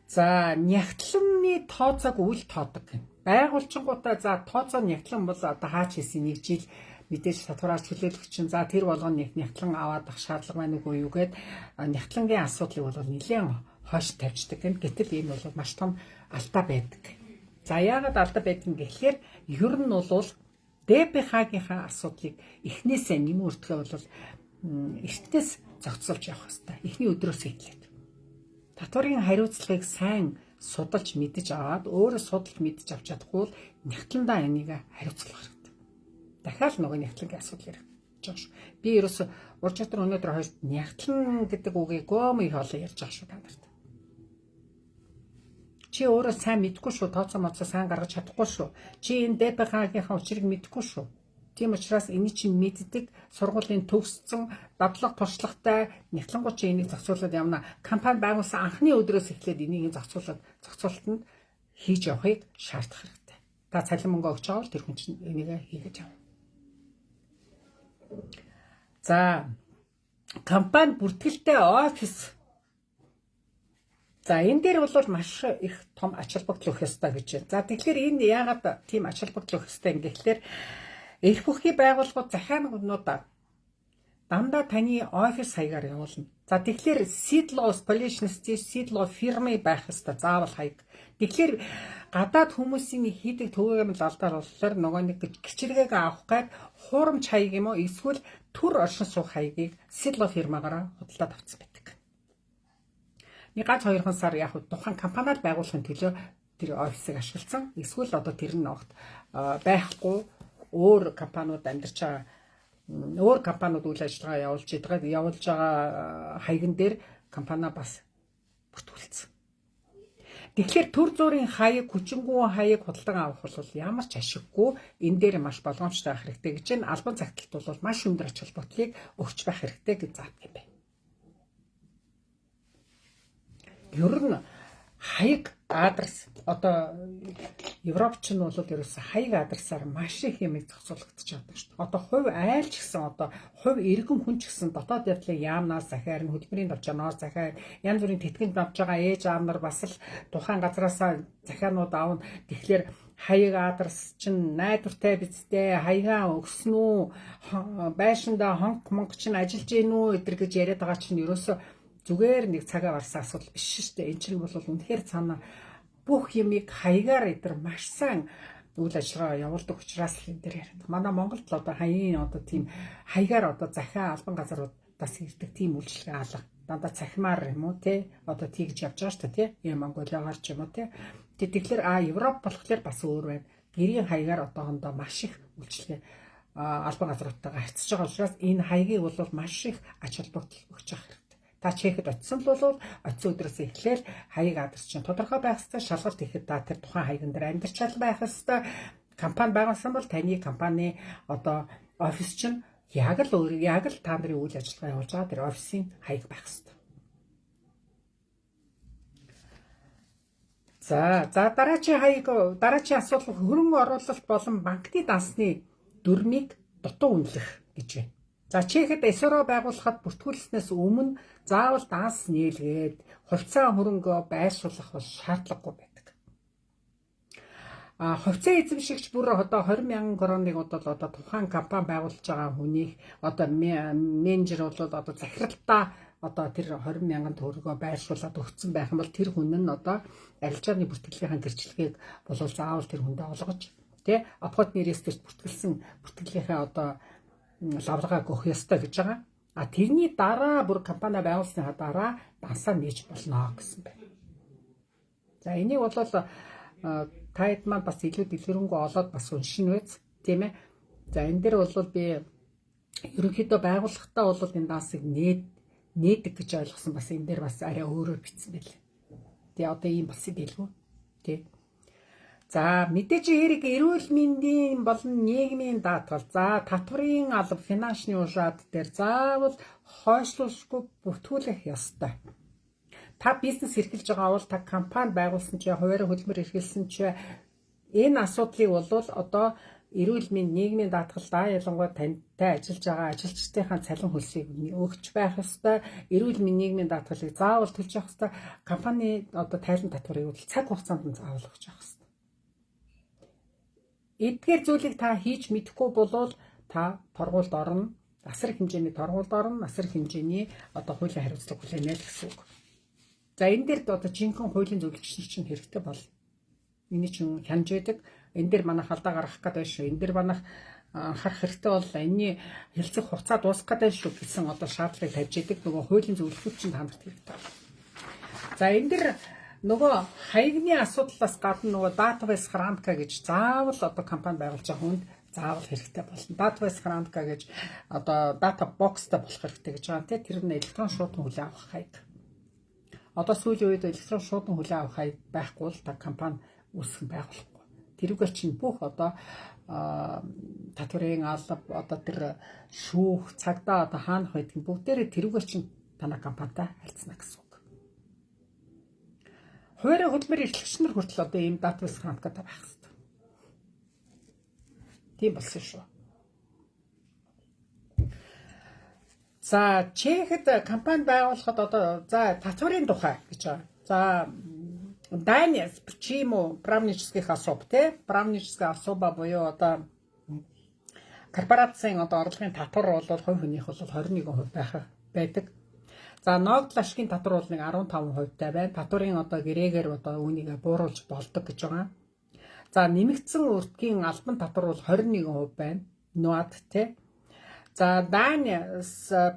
За нягтланны тооцоог үл тоодог гэнэ. Байгуулчингуудаа за тооцоо нягтлан бол одоо хаач хийсэн нэг жил мэдээж татвараар чөлөөлөх чинь за тэр болгоно нягтлан аваад ах шаардлага байна уу юу гэд нягтлангийн асуудлыг бол нэлээд хойш тавьждаг гэнэ. Гэтэл энэ бол маш том алдаа байдаг. За яагаад алдаа байдгийг гэхээр ер нь бол ДПХ-гийнхаа асуудлыг эхнээсээ нэмүрдэхээ бол эртнээс зохицуулж явах хэрэгтэй. Эхний өдрөөс эхлээд. Татварын хариуцлагыг сайн судалж мэдэж аваад өөрөө судалж мэдэж авч чадахгүй бол нягтландаа энийг хариуцлах хэрэгтэй. Дахиад нөгөө нягтлангийн асуудал ярих гэж шүү. Би ерөөс ур чадвар өнөөдөр хойш нягтлан гэдэг үгийг гом их олон ярьж байгаа шүү та нарт. Чи өөрөө сайн мэдгүй шүү, тооцоо моцоо сайн гаргаж чадахгүй шүү. Чи энэ ДПХ-гийнхаа учрыг мэдгүй шүү. Тийм учраас энийг чинь мэддэг сургуулийн төгссөн дадлага туршлагатай нягтлангууд чи энийг зохицуулаад явна. Компани байгуулсан анхны өдрөөс эхлээд энийг зохицуулалтанд хийж явахыг шаардах хэрэгтэй. Та цалин мөнгө өгч байгаа бол тэр хүн чинь энийг хийгээд явна. За компани бүртгэлтэй офис. За энэ дээр бол маш их том ач холбогдол өгөх ёстой гэж байна. За тэгэхээр энэ яагаад тийм ач холбогдол өгөх ёстой юм гэхлээр эрх бүхий байгууллагууд захиануудаа дандаа таны офис хаягаар явуулна. За тэгэхээр seed law spolitionists, seed law фирмы байх ёстой заавал хаяг. Тэгэхээр гадаад хүмүүсийн хийдэг төвөөгөө алдаар болохоор нөгөө нэг гिचэргээг авах гээд хуурамч хаяг юм уу эсвэл төр оршин суух хаягийг seed law фирмаагаараа худалдаад авсан байдаг. Нэг ганц 2 сар яг тухайн компаниар байгуулахын төлөө тэр офисыг ашигласан. Эсвэл одоо тэр нь огт байхгүй өөр компаниуд амьдарч байгаа өөр компаниуд үйл ажиллагаа явуулж байгаа хаягн дээр компани бас бүртгүүлсэн. Тэгэхээр төр зүрийн хаяг, хүчингү хаяг худалдан авах бол ямар ч ашиггүй энэ дээр маш болгоомжтой байх хэрэгтэй гэж энэ албан цагталт бол маш өндөр ач холбогдлыг өгч байх хэрэгтэй гэж заах юм байна. Ер нь хаяг адрес одоо Европч нь бол ерөөсө хаяг адресаар маш их юм зохицуулагдаж байгаа шүү дээ. Одоо хувь айл ч гэсэн одоо хувь иргэн хүн ч гэсэн дотоод явдлыг яамнаас захиар нь хөдөлмөрийн давчаанаас захиар янз бүрийн тэтгэнд авч байгаа ээж аав нар бас л тухайн газараасаа захианууд аавна. Тэгэхээр хаяг адрес чинь найдвартай бидтэй хаягаа өгсөн үү байшиндаа хонх монх чинь ажиллаж гин үү эдэр гэж яриад байгаа чинь ерөөсө зүгээр нэг цагаа барсан асуудал биш шүү дээ. Энэ чинь бол үнэхээр цаана бүх юмыг хаягаар эдэр маш сайн үйл ажиллагаа явуулдаг учраас л энэ дээр яриад. Манай Монголд л одоо хаягийн одоо тийм хаягаар одоо захиа албан газруудаас ирдэг тийм үйлчлэгээ алга. Дандаа цахимаар юм уу те одоо тийгж явж байгаа шүү дээ те. Ийм Монголигаар ч юм уу те. Тэгэхээр Европ болохоор бас өөр байна. Гэрийн хаягаар одоохондоо маш их үйлчлэгээ албан газруудтайгаа харьцаж байгаа учраас энэ хаягийг бол маш их ач холбогдол өгч байгаа хэрэг. Та чехэд очисон бол очисон өдрөөс эхлээл хаяг адрес чинь тодорхой байх ёстой. Шалгалт ихэд та тэр тухайн хаягн дээр амьдарч байх ёстой. Компани байгуулсан бол таны компани одоо офис чинь яг л та нарын үйл ажиллагаа явуулж байгаа тэр офисын хаяг байх ёстой. За дараачийн асуудал хөрөнгө оруулалт болон банкны дансны дүрмийг дутуу үнэлэх гэж байна. За чехэд СРО байгуулахад бүртгүүлснээс өмнө заавал данс нээлгээд хувьцаа хөрөнгө байршуулах бол шаардлагагүй байдаг. Хувьцаа эзэмшигч бүр одоо 20,000 кроныг одоо тухайн компани байгуулж байгаа хүнийх одоо менежер бол одоо захиралтаа одоо тэр 20,000 төгрөгөө байршуулад өгсөн байх юм бол тэр хүн нь одоо арилжааны бүртгэлгийн гэрчлэгийг бол заавал тэр хүндээ олгож тий апотны ресторт бүртгэлсэн бүртгэлийнхээ одоо лавргаа өгөх ёстой гэж байгаа. Тэрний дараа бүр компани байгуулсны дараа дансаа нээж болно гэсэн байна. За энийг бол таад маань бас илүү дэлгэрэнгүй олоод бас уншин үз тийм ээ. За энэ дээр бол би ерөнхийдөө байгууллагатаа бол энэ дансыг нээдэг гэж ойлгосон бас энэ дээр бас арай өөрөөр бичсэн байл. Тэгээ одоо ийм бас дэлгүү тий. За мэдээж хэрэг эрүүл мэндийн болон нийгмийн даатгал, за татврын алба, финансны ужаад дээр заавал хойшлуулшгүй бүртгүүлэх ёстой. Та бизнес эрхэлж байгаа бол та компани байгуулсан чи, хуваарь хөдөлмөр эрхэлсэн чи энэ асуудлыг бол одоо эрүүл мэнд, нийгмийн даатгалдаа ялангуяа тантай ажиллаж байгаа ажилчдынхаа цалин хөлсийг өгч байх ёстой. Эрүүл мэнд, нийгмийн даатгалыг заавал төлж явах ёстой. Компани одоо тайлан татварыг цаг хугацаанд нь заавал өгч явах ёстой. Эдгээр зүйлийг та хийж мэдэхгүй бол та торгуульд орно. Асар их хэмжээний торгуульд орно. Асар их хэмжээний одоо хуулийн хариуцлага хүлээнэ л гэсэн үг. За энэ дээр одоо жинхэнэ хуулийн зөвлөгчний чинь хэрэгтэй бол. Миний чинь хянж байдаг. Энэ дээр манайх алдаа гаргах гэдэг шүү. Энэ дээр манайх анхаарах хэрэгтэй бол энэний хэлцэх хугацаа дуусгах гэдэг шүү гэсэн одоо шаардлагыг тавьж идэг. Нөгөө хуулийн зөвлөгчид чинь хамт хэрэгтэй. За энэ дээр нөгөө хаягны асуудлаас гадна нөгөө database храмка гэж заавал одоо компани байгуулж байгаа хүнд заавал хэрэгтэй болно. Database храмка гэж одоо data box-тай болох хэрэгтэй гэж байгаа тийм. Тэр нь электрон шуудан хүлээн авах хаяг. Одоо сүүлийн үед электрон шуудан хүлээн авах хаяг байхгүй бол та компани үүсгэн байгуулахгүй. Тэрүүгээр чинь бүх одоо татврын алба, одоо тэр шүүх, цагдаа одоо хаанах байдгийг бүгдээрээ тэрүүгээр чинь танай компанитай харьцна гэсэн үг. Хуваарь хөдөлмөр эрхлэгч нар хүртэл одоо ийм database храмкатай байх хэрэгтэй. Тийм болсон шүү. За Чехэд компани байгуулахад одоо за татврын тухай гэж байгаа. За Дания, почему правнических особ, те? Правническая особа буюу одоо корпорацийн одоо орлогын татвар бол хувь хүнийх бол 21% байдаг. За ногдол ашигын татвар бол 15%тай байна. Татврын одоо гэрээгээр одоо үүнийг бууруулж болдог гэж байгаа. За нэмэгдсэн өртгийн албан татвар бол 21% байна. Нуад те. За Дания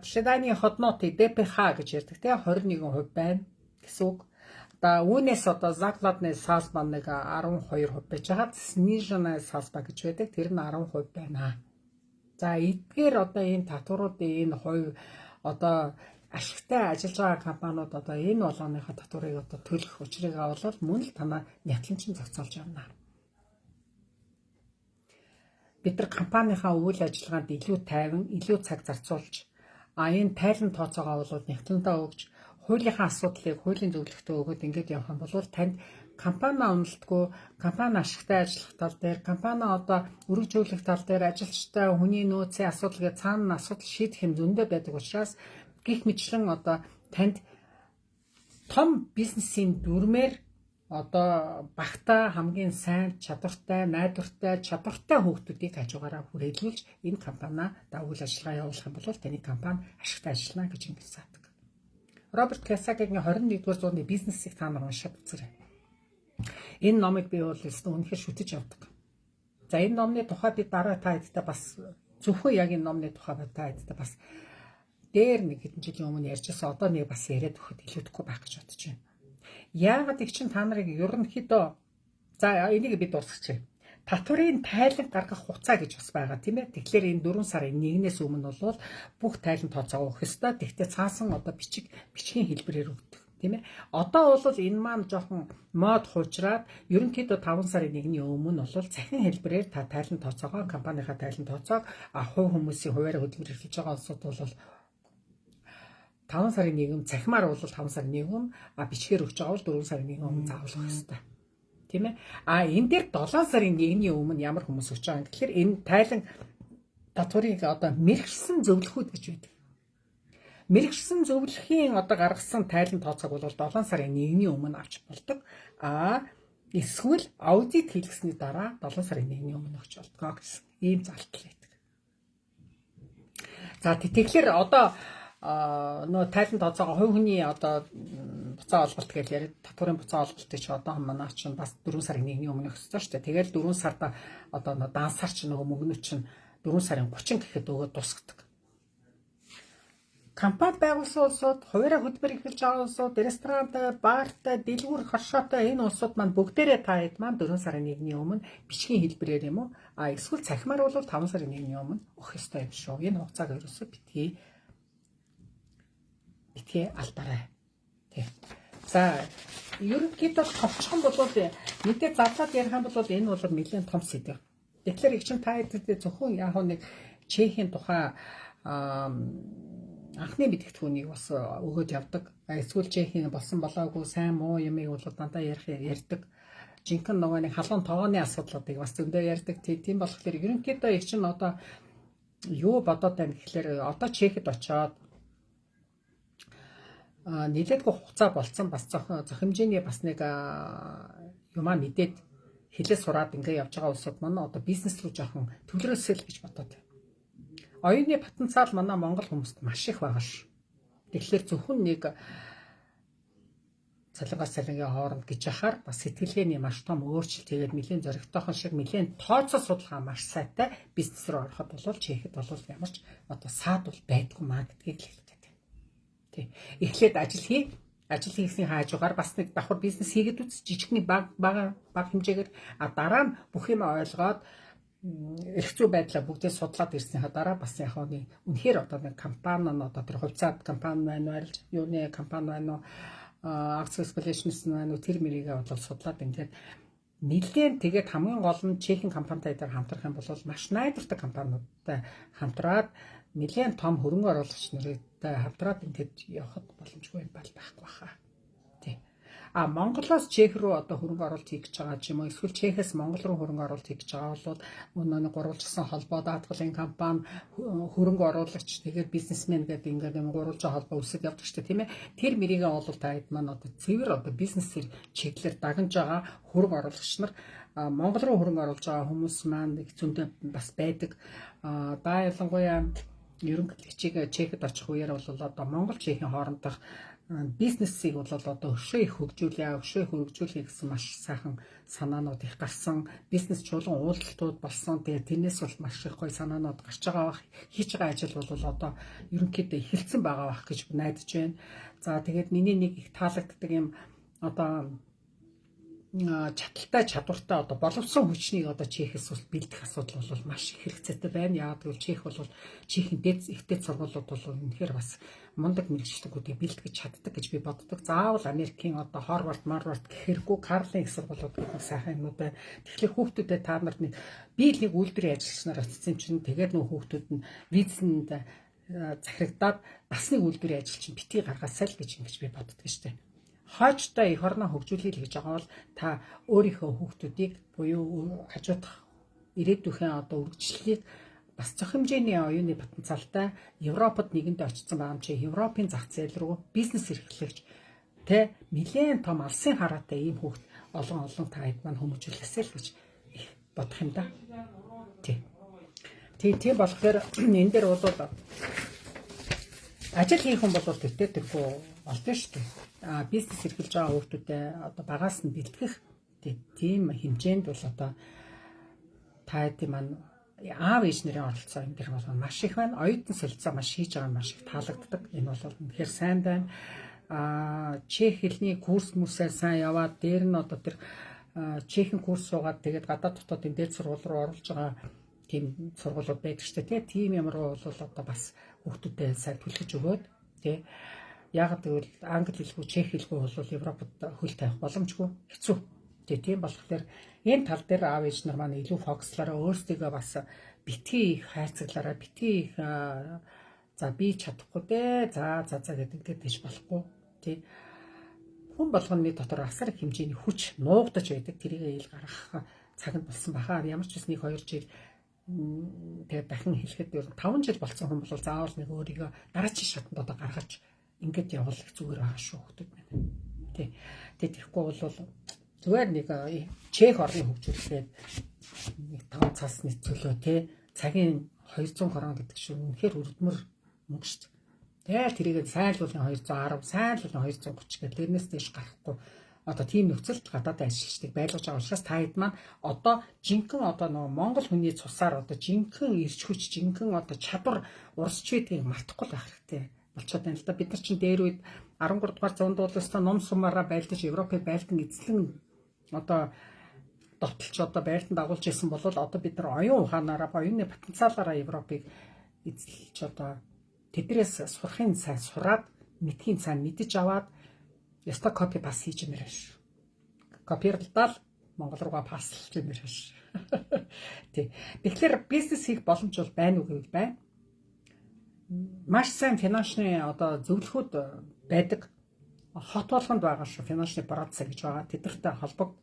Пшиданы хотноты ДПХ гэж ярьдаг те 21% байна гэсэн үг. Да үүнээс одоо закладны салба нэг 12% байж байгаа. Сниженная салба гэж байдаг. Тэр нь 10% байна. За эдгээр одоо энэ татваруудын энэ хувь одоо ашигтай ажиллаж байгаа компаниуд одоо энэ болгоныхоо татварыг одоо төлөх учрыг авал мөн л танаа нятламчин зохицуулж явна. Бид нар компанийнхаа үйл ажиллагаанд илүү тайван, илүү цаг зарцуулж энэ тайлан тооцоогоо бол нягтлантаа өгж хуулийнхаа асуудлыг хуулийн зөвлөгтөө өгөөд ингэж явах юм бол танд компани уналтгүй, компани ашигтай ажиллах тал дээр, компани одоо өргөжүүлэх тал дээр ажилчтай хүний нөөцийн асуудлыг цаана асуудал шийдэх юм зөндөө байдаг учраас гих мэтлэн одоо танд том бизнесийн дүрмээр одоо багтаа хамгийн сайн чадвартай, найдвартай, чадвартай хүүхдүүдийг хажуугаараа хүрээлүүлж энэ компаниа үйл ажиллагаа явуулах юм бол таны компани ашигтай ажиллана гэж ингэж заадаг. Роберт Кийосакигийн 21-р зууны бизнесийг та нар уншаад үзээрэй. Энэ номыг би бол үнэхээр шүтэж явдаг. За энэ номны тухай би дараа та хэдтэй бас зөвхөн яг энэ номны тухай та хэдтэй бас дээр нэг хэдэн жилийн өмнө ярьжсэн одоо нэг бас яриад өгөхөд илүүдэхгүй байх гэж бодож байна. Яагаад их чин та нарыг ерөнхийдөө за энийг би дуусгачих. Татврын тайлан гаргах хугацаа гэж бас байгаа тийм ээ. Тэгэхээр энэ 4 сарын 1-ээс өмнө бол бүх тайлан тооцоо өгөх ёстой. Тэгвэл цаасан одоо бичгийн хэлбэрээр өгдөг тийм ээ. Одоо бол энэ маань жоохон мод хуучраад ерөнхийдөө 5 сарын 1-ний өмнө бол захин хэлбэрээр та тайлан тооцоогоо компанийнхаа тайлан тооцоог хувь хүмүүсийн хуваарь хөдөлмөр эрхэлж байгаа улсууд бол 5 сарын 1 цахимаар бол 5 сарын 1 бичгээр өгч байгаа бол 4 сарын 1 өмнө заавал өгөх ёстой. Тийм ээ. Энэ дээр 7 сарын 1-ний өмнө ямар хүмүүс өгч байгаа юм. Тэгэхээр энэ тайлан татварыг одоо мэрэгсэн зөвлөхүүд гэж байдаг. Мэрэгсэн зөвлөхийн одоо гаргасан тайлан тооцоог бол 7 сарын 1-ний өмнө авч болдог. Эсвэл аудит хийлгэсний дараа 7 сарын 1-ний өмнө өгч болдгоо гэсэн ийм залтал байдаг. За тэгэхээр одоо нөө тайлан тооцоогоо хувь хүний одоо буцаа олголт гэж яриад татварын буцаа олголтыг ч одоо манай чинь бас 4 сарын 1-ний өмнө өгсөн шүү дээ. Тэгэл 4 сарда одоо дансаар ч нөгөө мөнгнүүд чинь 4 сарын 30 гэхэд өгөөд тусгадаг. Компани байгуулсан улсууд, хуваарь хөдөлмөр эрхэлж байгаа улсууд, ресторантай, баартай, дэлгүүр хоршоотой энэ улсууд маань бүгдээрээ та хэд маань 4 сарын 1-ний өмнө бичгийн хэлбэрээр юм уу? Эсвэл цахимаар бол 5 сарын 1-ний өмнө өгөх ёстой юм шүү. Энэ хугацааг ерөөсөө битгий алдаарай. За ерөнхийдөө товчхон бол Мэдээ задлаад ярих юм бол энэ бол нэлээд том сэдв. Тэгэхээр их чинь та хэдэд зөвхөн яг нэг Чехийн тухай анхны мэдгэдэггүйнийг бас өгөөд явдаг. Эсвэл Чехийн болсон болоогүй сайн муу юмыг бол дандаа ярьдаг. Жинхэнэ нөгөө нэг халуун тоогооны асуудлуудыг бас зөндөө ярьдаг. Тийм болохоор ерөнхийдөө их чинь одоо юу бодоод байна гэхэлэр одоо Чехэд очоод нэлээдгүй хугацаа болцсон бас зохимжийн бас нэг юмаа мэдээд хэлээ сураад ингээ явж байгаа улсууд манай одоо бизнес руу жоохон төвлөрөөсэй л гэж бодоод байна. Оюуны потенциал манай Монгол хүмүүст маш их байгаа ш. Тэгэхээр зөвхөн нэг цалингаас цалингийн хооронд гэж яхаар бас сэтгэлгээний маш том өөрчлөлт тэгээд нэлийн зоригтойхон шиг нэлийн тооцоо судалгаа маш сайтай бизнес руу ороход бол Чехэд бол ямар ч одоо саад бол байдгүй маа гэдгийг л хэлдэг. Тий. Эхлээд ажил хийсний хаажуугаар бас нэг давхар бизнес хийгээд үз жижигний бага хэмжээгээр дараа нь бүх юм ойлгоод эрх зүй байдлаа бүгдээ судлаад ирснийхаа дараа бас яг нэг үнэхээр одоо нэг компани нь одоо тэр хувьцаат компани байна уу, юуны компани байна уу, акцис коллекшнс байна уу, тэр мэрийгээ бол судлаад ингээд нэлээд тэгээд хамгийн гол нь Чехийн компанитай дээр хамтрах юм бол маш найдвартай компаниудтай хамтраад нэлээд том хөрөнгө оруулагч нартай хамтраад ингээд явахд боломжгүй юм байхгүй баха. Тий. Монголоос Чех рүү одоо хөрөнгө оруулалт хийх гэж байгаа ч юм уу, эсвэл Чехээс Монгол руу хөрөнгө оруулалт хийх гэж байгаа бол өнөөний гурвалжсан холбоо даатгалын компани хөрөнгө оруулагч тэгээд бизнесмен гэдэг ингээд юм гурвалжаа холбоо үсэд явдаг шүү дээ, тийм ээ. Тэр мэрийгээ бол та хэд маань одоо цэвэр одоо бизнесээр чиглэлээр дагнаж байгаа хөрөнгө оруулагч нар Монгол руу хөрөнгө оруулж байгаа хүмүүс маань их зөндөө бас байдаг. Ялангуяа ерөнхийдөө Чехэд очих үеэр бол одоо Монгол Чехийн хоорондох бизнесийг бол одоо өшөө их хөгжүүлэе гэсэн маш сайхан санаанууд их гарсан, бизнес чуулган уулзалтууд болсон. Тэгээд тэрнээс бол маш их гоё санаанууд гарч байгаа бах. Хийж байгаа ажил бол одоо ерөнхийдөө эхэлсэн байгаа бах гэж найдаж байна. За тэгээд миний нэг их таалагддаг юм одоо чадвартай одоо боловсон хүчнийг одоо Чехээс бол бэлдэх асуудал бол маш их хэрэгцээтэй байна. Яг гэвэл Чех бол Чехийн ихтэй сургуулиуд бол үнэхээр бас мундаг мэргэжлэгүүдийг бэлтгэж чаддаг гэж би боддог. Заавал Америкийн одоо Хорвард, Марвард гэхэргүй Карлийн их сургуулиуд гэх сайхан юмуд байна. Тэгэхээр хүүхдүүдэд та нарт нэг үйлдвэрийн ажилчнаар очсон чинь тэгээд нөх хүүхдүүд нь визэнд захирагдаад насны үйлдвэрийн ажилчин битгий гаргасаа л гэж ингэж би боддог шүү дээ. Хойчтой эх орноо хөгжүүлэх гэж байгаа бол та өөрийнхөө хүүхдүүдийг буюу хажуудах ирээдүйн одоо үргэлжлэлийг бас зөх хэмжээний оюуны потенциалтай Европод нэгэндээ очсон байгаа юм чи Европын зах зээл рүү бизнес эрхлэгч тэ нэлээд том алсын хараатай ийм хүүхд олон та хэд маань хүмүүжүүлээсэй л гэж бодох юм да. Тийм болохоор энэ дээр бол ажил хийх хүн бол төвтэй олдсон шүү дээ. Бизнес эрхэлж байгаа хүүхдүүдэд одоо багаас нь бэлтгэх тийм хэмжээнд бол одоо та хэдийн маань аав ээж нарын оролцоо энэ дэр бол маш их байна. Оюутан солилцоо маш хийж байгаа маш их таалагддаг. Энэ бол үнэхээр сайн байна. Чех хэлний курс мөсөө сайн яваад дээр нь одоо тэр Чехийн курс суугаад тэгээд гадаад дотоодын дээд сургууль руу оруулж байгаа тийм сургуулиуд байдаг шүү дээ. Тийм ямар бол одоо бас хүүхдүүдэд сайн түлхэж өгөөд тий. Яг гэвэл англи хэлгүй, чех хэлгүй бол Европод хөл тавих боломжгүй хэцүү. Тийм болохоор энэ тал дээр аав ээж нар маань илүү фокуслаараа өөрсдөө бас битгий их хайрцаглаараа битгий их би чадахгүй дээ. За гэдэг гэж болохгүй. Тий. Хүн болгоны дотор асар их хэмжээний хүч нуугдаж байдаг. Тэрийг ил гаргах цаг нь болсон баха. Ямар ч үс 1-2 жил тэгээд дахин хэлэхэд 5 жил болсон хүн бол заавал нэг өөрийгөө дараагийн шатанд одоо гаргаж ингээд явуулах зүгээр байгаа шүү хүмүүс байна. Тий. Тэгэхгүй бол зүгээр нэг Чех орны хөгжүүлэхэд нэг 5 цасны төлөө тий цагийн 200 хорон гэдэг чинь үнэхээр өрдмөр мөнгө шүү дээ. Тэгээ тэрийг сайлуулын 210, сайлуулын 230 гэдэг дээрнээс дэш гарахгүй одоо тийм нөхцөлд гадаад ажиллагчдыг байлгаж байгаа учраас та хэд маань одоо жинхэнэ одоо нөгөө Монгол хүний цусаар одоо жинхэнэ ирч хүч жинхэнэ одоо чадвар урсч байдгийг мартахгүй байх хэрэгтэй болчиход байна л да. Бид нар чинь дээр үед 13 дугаар зуунд улстай ном сумаараа байлдаж Европыг байлдан эзлэн одоо дотолч одоо байлдан дагуулж ирсэн бол одоо бид нар оюун ухаанаараа оюуны потенциалаараа Европыг эзэлж одоо тэдрээс сурахын сайн сураад мэдхийн сайн мэдэж аваад яста копи бас хийж мэрэж шүү. Копирлдал Монгол руугаа паслж юм биш. Тий. Тэгэхээр бизнес хийх боломж бол байна уу гэвэл байна. Маш сайн финансны одоо зөвлөхүүд байдаг. Хот болгонд байгаа шүү финансны бранц гэж байгаа. Тэдэртэй холбогд.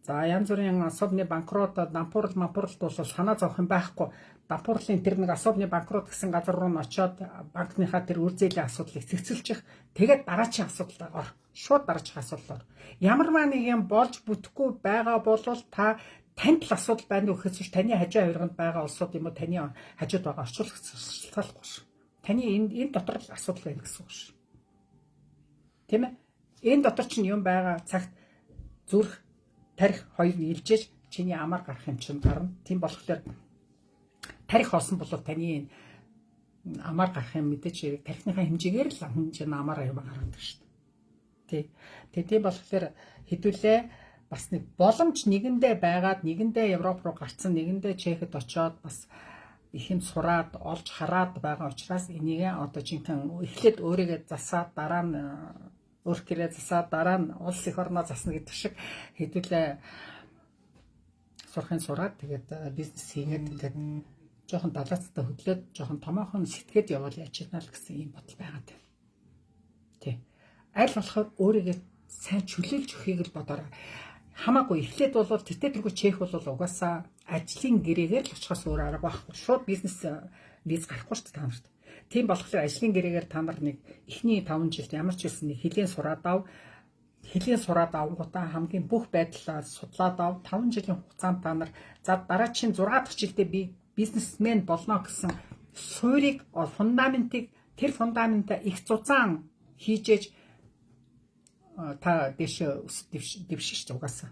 За янз бүрийн особны банкрот, дампуурл бол санаа зовх юм байхгүй. Дампуурлын тэр нэг особны банкрот гэсэн газар руу н очиод банкныхаа тэр үр зээлийн асуудлыг цэцэлчих. Тэгээд дараачийн асуудал ор. Шууд дараачих асуудал ор. Ямарваа нэг юм болж бүтэхгүй байгаа бол та танд л асуудал байна уу гэхээс таны хажуу авирганд байгаа улсууд юм уу таны хажууд байгаа орчуулах шалтгааллахгүй шүү. Таны энэ дотор л асуудал байна гэсэн үг шүү. Тийм ээ? Энэ дотор чинь юм байгаа цагт зүрх тарих хоёр нь илжээж чиний амар гарах юм чинь гарна. Тийм болохоор тарих олсон бол таны амар гарах юм мэдээж тарихныхаа хэмжээгээр л хүн чинь амар юм гаргадаг шүү дээ. Тий. Тийм болохоор хэдүүлээ бас нэг боломж нэгэндээ байгаад нэгэндээ Европ руу гарцсан нэгэндээ Чехэд очоод бас их юм сураад олж хараад байгаа учраас энийг одоо жинхэнэ эхлээд өөрийгөө засаад дараа нь өөрх гэрээ засаад дараа нь улс их орноо засна гэдэг шиг хэдүүлээ сурахын сураад тэгээд бизнес хийгээд тэгээд жоохон далаацтай хөдлөөд жоохон томоохон сэтгээд явал яаж чадна л гэсэн юм бодол байгаад байна. Тий. Аль болохоор өөрийгөө сайн чөлөөлж өгөхийг л бодорой. Хамаагүй эхлээд бол тэтэргүй чек бол угаасаа ажлын гэрээгээр л очихоос өөр арга байхгүй. Шууд бизнес виз гарахгүй шүү дээ та нарт. Тийм болохоор ажлын гэрээгээр та нар нэг эхний 5 жилд ямар ч хэлсэн нэг хэлийн сураад авангуудаа хамгийн бүх байдлаа судлаад ав 5 жилийн хугацаанд та нар за дараагийн 6 дахь жилдээ би бизнесмен болно гэсэн суурийг фундаментыг тэр фундаментаа их зузаан хийжээж та дэше дэвшиж шүү угаасаа.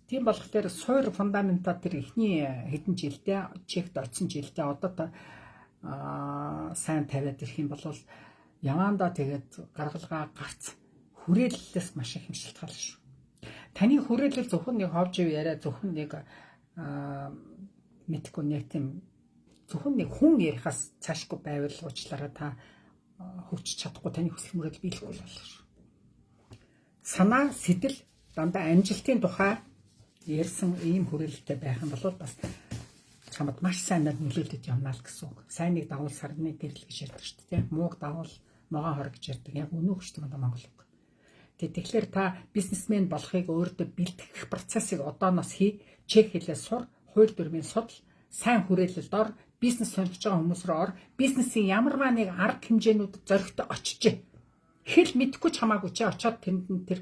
Тийм болохоор суур фундаментаа тэр ихний хэдэн жилдээ чект очсон жилдээ одоо та сайн тавиад ирэх юм бол явандаа тэгээд гаргалгаа гарц хүрээллээс маш их юм шалтгаална шүү. Таны хүрээлэл зөвхөн нэг ховж яриа зөвхөн нэг мэдгүй нэг тийм зөвхөн нэг хүн ярихаас цаашгүй байвал уучлаарай та хөгжиж чадахгүй таны хүсэл мөрөөдөл биелэхгүй болно шүү. Санаа сэтэл дандаа амжилтын тухай ярьсан ийм хүрээлэлтэй байх юм бол бас чамд маш сайн нөлөөлөд явна л гэсэн үг. Сайныг давал сарны гэрэл гэж ярьдаг шүү дээ. Мууг давал могоо хор гэж ярьдаг. Яг үнэн хүчтэй Монгол үг. Тэгэхээр та бизнесмен болохыг өөртөө бэлтгэх процессыг одооноос хий. Чек хэлээ сур, хууль дүрмийн судал, сайн хүрээлэлд ор, бизнес сонирхож байгаа хүмүүс рүү ор, бизнесийн ямарваа нэг арга хэмжээнүүдэд зоригтой очиж. Хэл мэдхгүй ч хамаагүй чи очоод тэр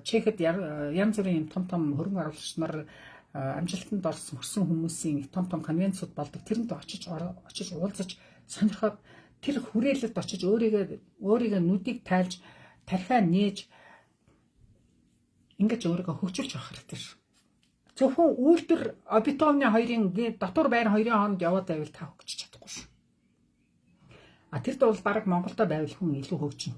чехэд янз бүрийн том хөрөнгө оруулагч нар амжилтанд орсон хүмүүсийн том конвенцуд болдог. Тэрэнд очиж уулзаж сонирхоод тэр хүрээлэлд очиж өөрийгөө нүдийг тайлж тархиа нээж ингэж өөрийгөө хөгжүүлж авах хэрэгтэй шүү. Зөвхөн үйлдвэр бетонны хоёрын дотор байр хоёрын хооронд яваад байвал та хөгжиж чадахгүй шүү. Тэр бол баг Монголдо байвал хүн илүү хөгжинэ.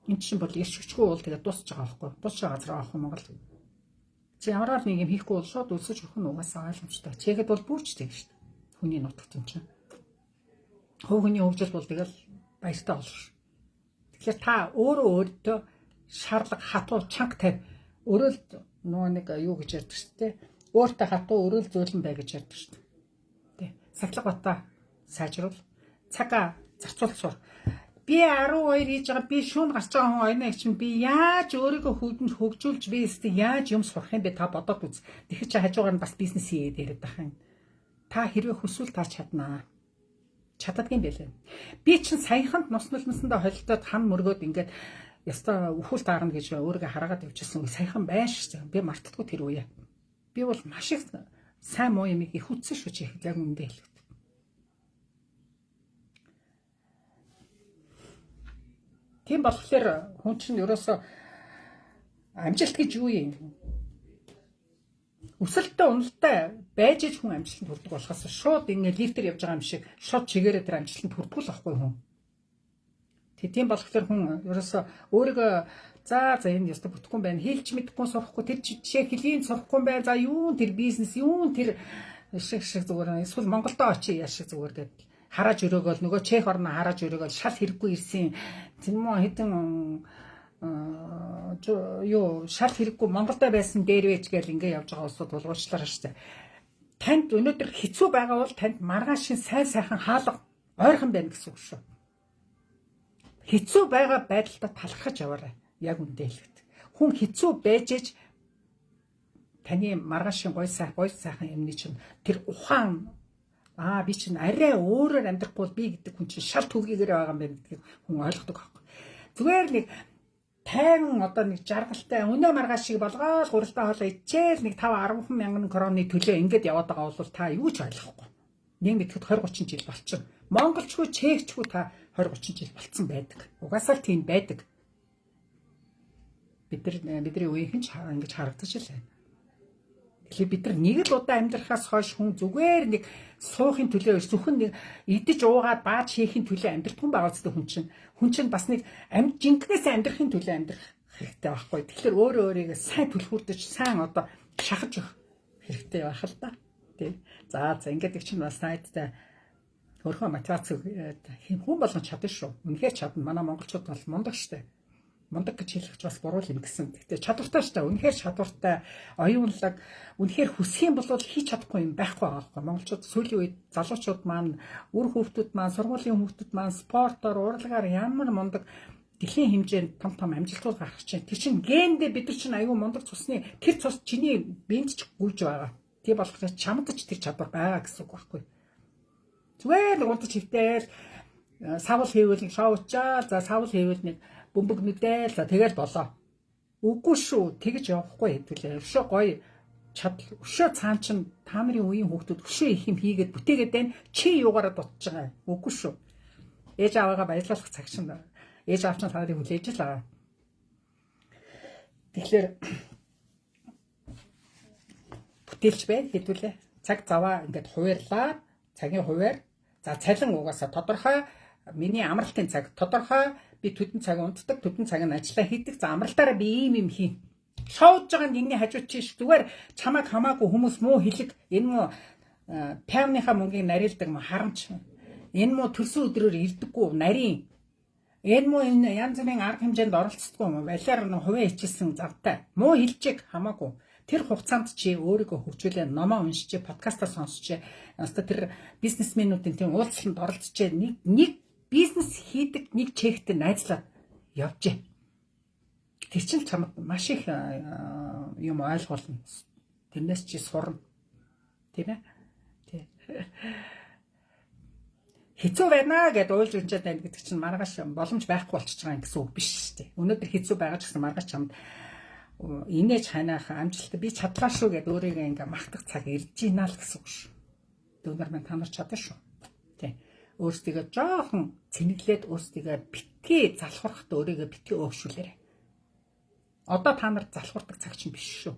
Энд чинь бол ирч хүчгүй бол тэгээд дуусч байгаа байхгүй. Дуусч байгаа газар авах Монгол. Чи ямар нэг юм хийхгүй бол шууд өсөж өгөх нь угаасаа ойлгомжтой. Чехэд бол бүрч тэг шүү дээ. Хүний нутагт юм чинь. Хөвгөний хөгжил бол тэгэл баяртай болно шүү. Тэгэхээр та өөртөө шаарлаг хатуу чанга тавь. Өөрөө л нөгөө нэг юу гэж ярьдаг шүү дээ. Өөртөө хатуу өөрөө л зөөлөн бай гэж ярьдаг шүү дээ. Тэ. Сахилга бата сайжруул. Цагаа зарцуулах сур. Би 12 хийж байгаа би шүүн гарч байгаа хүн ойно чинь би яаж өөрийгөө хөгжүүлж би өстө яаж юм сурах юм бэ та бодоод үз. Тэгэхээр чи хажуугаар нь бас бизнес хийгээд яриад байх юм. Та хэрвээ хүсвэл та чаднаа. Чаддаггүй юм байлээ. Би чинь саяханд нус нулимсандаа холилдоод хан мөргөөд ингээд ястаа өхөл таарна гэж өөрийгөө хараагаад явчихсан үе саяхан байна шүү дээ. Би мартдаггүй тэр үе. Би бол маш их сайн муу юм их үтсэн шүү чи яг үндэ хэлээ. Тийм болохоор хүн чинь ерөөсөө амжилт гэж юу юм? Өсөлттэй уналтай байж иж хүн амжилтанд хүрдэг болохоос шууд ингэ лифтер явж байгаа юм шиг шууд чигээрээ тэр амжилтанд хүрдэг л байхгүй хүн. Тийм болохоор хүн ерөөсөө өөрийгөө за энэ ястаа бүтэхгүй байна. Хэлж мэдэхгүй сурахгүй тэр жишээ хэлийг сурахгүй байна. За юу тэр бизнес юу тэр шиг зүгээр эсвэл Монголдо очие яа шиг зүгээр гэдэг. Харааж өрөөгөл нөгөө Чех орноо харааж өрөөгөл шал хэрэггүй ирсэн. Тэмээ хэдэн юу шал хэрэггүй Монголда байсан дээр вэж гэл ингээ явж байгаа улсууд бол уучлаарай штэ. Танд өнөөдөр хэцүү байгаа бол танд маргаашийн сайн сайхан хаалга ойрхон байна гэсэн үг шүү. Хэцүү байгаа байдалтай талархаж яваарай. Яг үндэ хэлэхэд. Хүн хэцүү байж ээж таны маргаашийн гой сайхан юмны чинь тэр ухаан би чинь арай өөрөөр амьдрахгүй би гэдэг хүн чинь шал түлхийгээр байгаа юм байна гэдгийг хүн ойлгодог байхгүй. Зүгээр нэг тайван одоо нэг жаргалтай өнөө маргааш шиг болгоол гуралдаа хоолоо ичээл нэг 5-10 мянган кроны төлөө ингээд яваад байгаа бол та юу ч ойлгохгүй. Нэг мэдхэд 20-30 жил болчихно. Монголчгүй чехчгүй та 20-30 жил болцсон байдаг. Угаасаа л тийм байдаг. Бидний үеийнхэн ч ингэж харагдаж л байна. Тэгэхээр бид нар нэг л удаа амьдрахаас хойш хүн зүгээр нэг суухын төлөө зөвхөн нэг идэж уугаад бааж хийхин төлөө амьдрах хүн байгаа зү хүн чинь бас нэг жинкнээс амьдрахын төлөө амьдрах хэрэгтэй байхгүй. Тэгэхээр өөрөө өөрийгөө сайн түлхүүрдэж сайн одоо шахаж өгөх хэрэгтэй байх л да. Тий. За ингээд их чинь бас найдтай өөрхөн мотивац хүн болгон чадна шүү. Үнэхээр чадна. Манай монголчууд бол мундаг штэ. Мундаг гэж хэлэх бас буруу юм гэсэн. Гэхдээ чадвартай шүү дээ. Үнэхээр чадвартай, оюунлаг, үнэхээр хүсэх юм бол хийж чадахгүй юм байхгүй байгаа байхгүй. Монголчууд сүүлийн үед залуучууд маань, үр хүүхдүүд маань, сургуулийн хүүхдүүд маань спортоор, урлагаар ямар мундаг дэлхийн хэмжээнд том амжилтууд гаргаж байна. Тэр чинь гендээ бид нар чинь аюу мундаг цусны тэр цус чиний биед ч гүйж байгаа. Тий болохоор чамд ч тэр чадвар байгаа гэсэн үг байхгүй. Зүгээр нэг унтаж хөвтэйл савл хийвэл нэг шоучаа, за савл хийвэл нэг бөмбөг мэдээл за тэгэл болоо. Үгүй шүү. Тэгж явахгүй хэвлээ. Өшөө гоё өшөө цаан чин та нарын үеийн хүүхдүүд өшөө их юм хийгээд бүтээгээд байна. Чи юугаараа дутж байгаа. Үгүй шүү. Ээж аваагаа баярлуулах цаг чинь ээж аав чинь та нарыг хүлээж л байгаа. Тэгэхээр бүтээлч бай хэдүүлээ. Цаг заваа ингээд хуваарлаа. Цагийн хуваар за цалин угаасаа тодорхой миний амралтын цаг тодорхой би төдөн цаг унтдаг, төдөн цаг нь ажиллаа хийдэг. За амралтаараа би ийм юм хийн. Шоудж байгаа нэгний хажууд чиш зүгээр чамайг хамаагүй хүмүүс муу хэлэг энэ муу павныхаа мөнгийг нарилдаг ма харамч. Энэ муу төрсөн өдрөөр ирдэггүй нарийн. Энэ муу энэ янз бүрийн арга хэмжээнд оролцдоггүй юм. Балиар нь хувийн хичээсэн завтай. Муу хэлжиг хамаагүй. Тэр хугацаанд чи өөрийгөө хөгжүүлээ, номоо уншиж, подкастаа сонсч, яста тэр бизнесмэнүүдийн тийм уулзалтанд оролцож нэг бизнес хийдэг нэг чектэй найзлаад явжээ. Тэр чинь чамд маш их юм ойлгуулна. Тэрнээс чи сурна. Тийм ээ? Тий. Хэцүү байна гэдээ уйлж унчаад байна гэдэг чинь маргааш боломж байхгүй болчихж байгаа юм гэсэн үг биш шүү дээ. Өнөөдөр хэцүү байгаа ч гэсэн маргааш чамд инээж ханах амжилттай би чадлаа шүү гэдээ өөрийгөө ингээ мартах цаг ирж ийна л гэсэн үг шүү. Дүүнэр минь та нар чадна шүү. Тий. Өөрсдийгөө жоохон цэнэглээд өөрсдийгөө битгий залхуурахад өөрийгөө битгий өөгшүүлээрэй. Одоо та нар залхуурдаг цаг чинь биш шүү.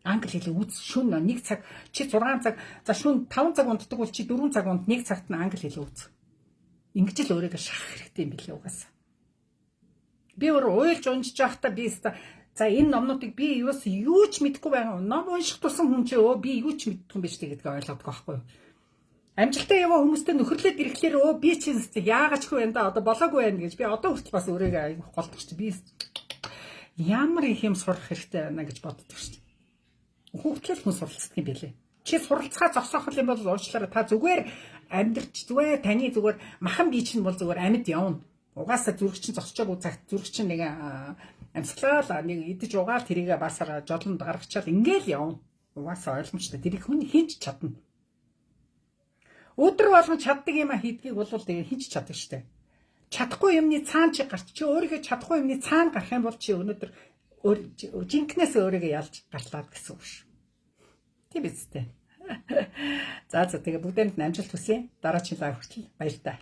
Англи хэлээ үз шүн 1 цаг чи 6 цаг за шүн 5 цаг унтдаг бол чи 4 цаг унт 1 цагт нь англи хэлээ үз. Ингэж л өөрийгөө шахах хэрэгтэй юм билээ угаасаа. Би өөр уйлж унжиж байхдаа би за энэ номнуудыг би юу ч мэдэхгүй байгаа. Ном унших тусан хүн чи би юу ч мэддэг юм биш гэдгийг ойлгодог байхгүй юу? Амжилттай яваа хүмүүстэй нөхөрлөд ирэхлээр би чи яагачгүй энэ да одоо болоогүй байна гэж би одоо хүртэл бас өөрийгөө голдох чи би ямар их юм сурах хэрэгтэй байна гэж боддог шүү дээ. Хүүхдэл хүн суралцдаг юм билээ. Чи суралцгаа зогсоох юм бол уучлаарай та зүгээр амьдрч зүгээр таны зүгээр махан бие чинь бол зүгээр амьд явна. Угаасаа зүрх чинь зогсчоогүй цагт зүрх чинь нэг амьсгалаа нэг идэж угаал тэрийгээ басараа жолонд гаргачаал ингээл явна. Угаасаа ойлгомжтой. Тэрийг хүн хинч чадна. Өдөр болгон чаддаг юм хийдгийг бол тэгээ хинч чаддаг штэ. Чадахгүй юмны цаан чи гарч чи өөрийгөө чадахгүй юмны цаан гарах юм бол чи өнөөдөр жинкнээс өөрийгөө ялж гарлаа гэсэн үг шүү. Тийм биз дээ. За тэгээ бүгдээнд амжилт хүсье. Дараагийн лайв хүртэл баяр таа.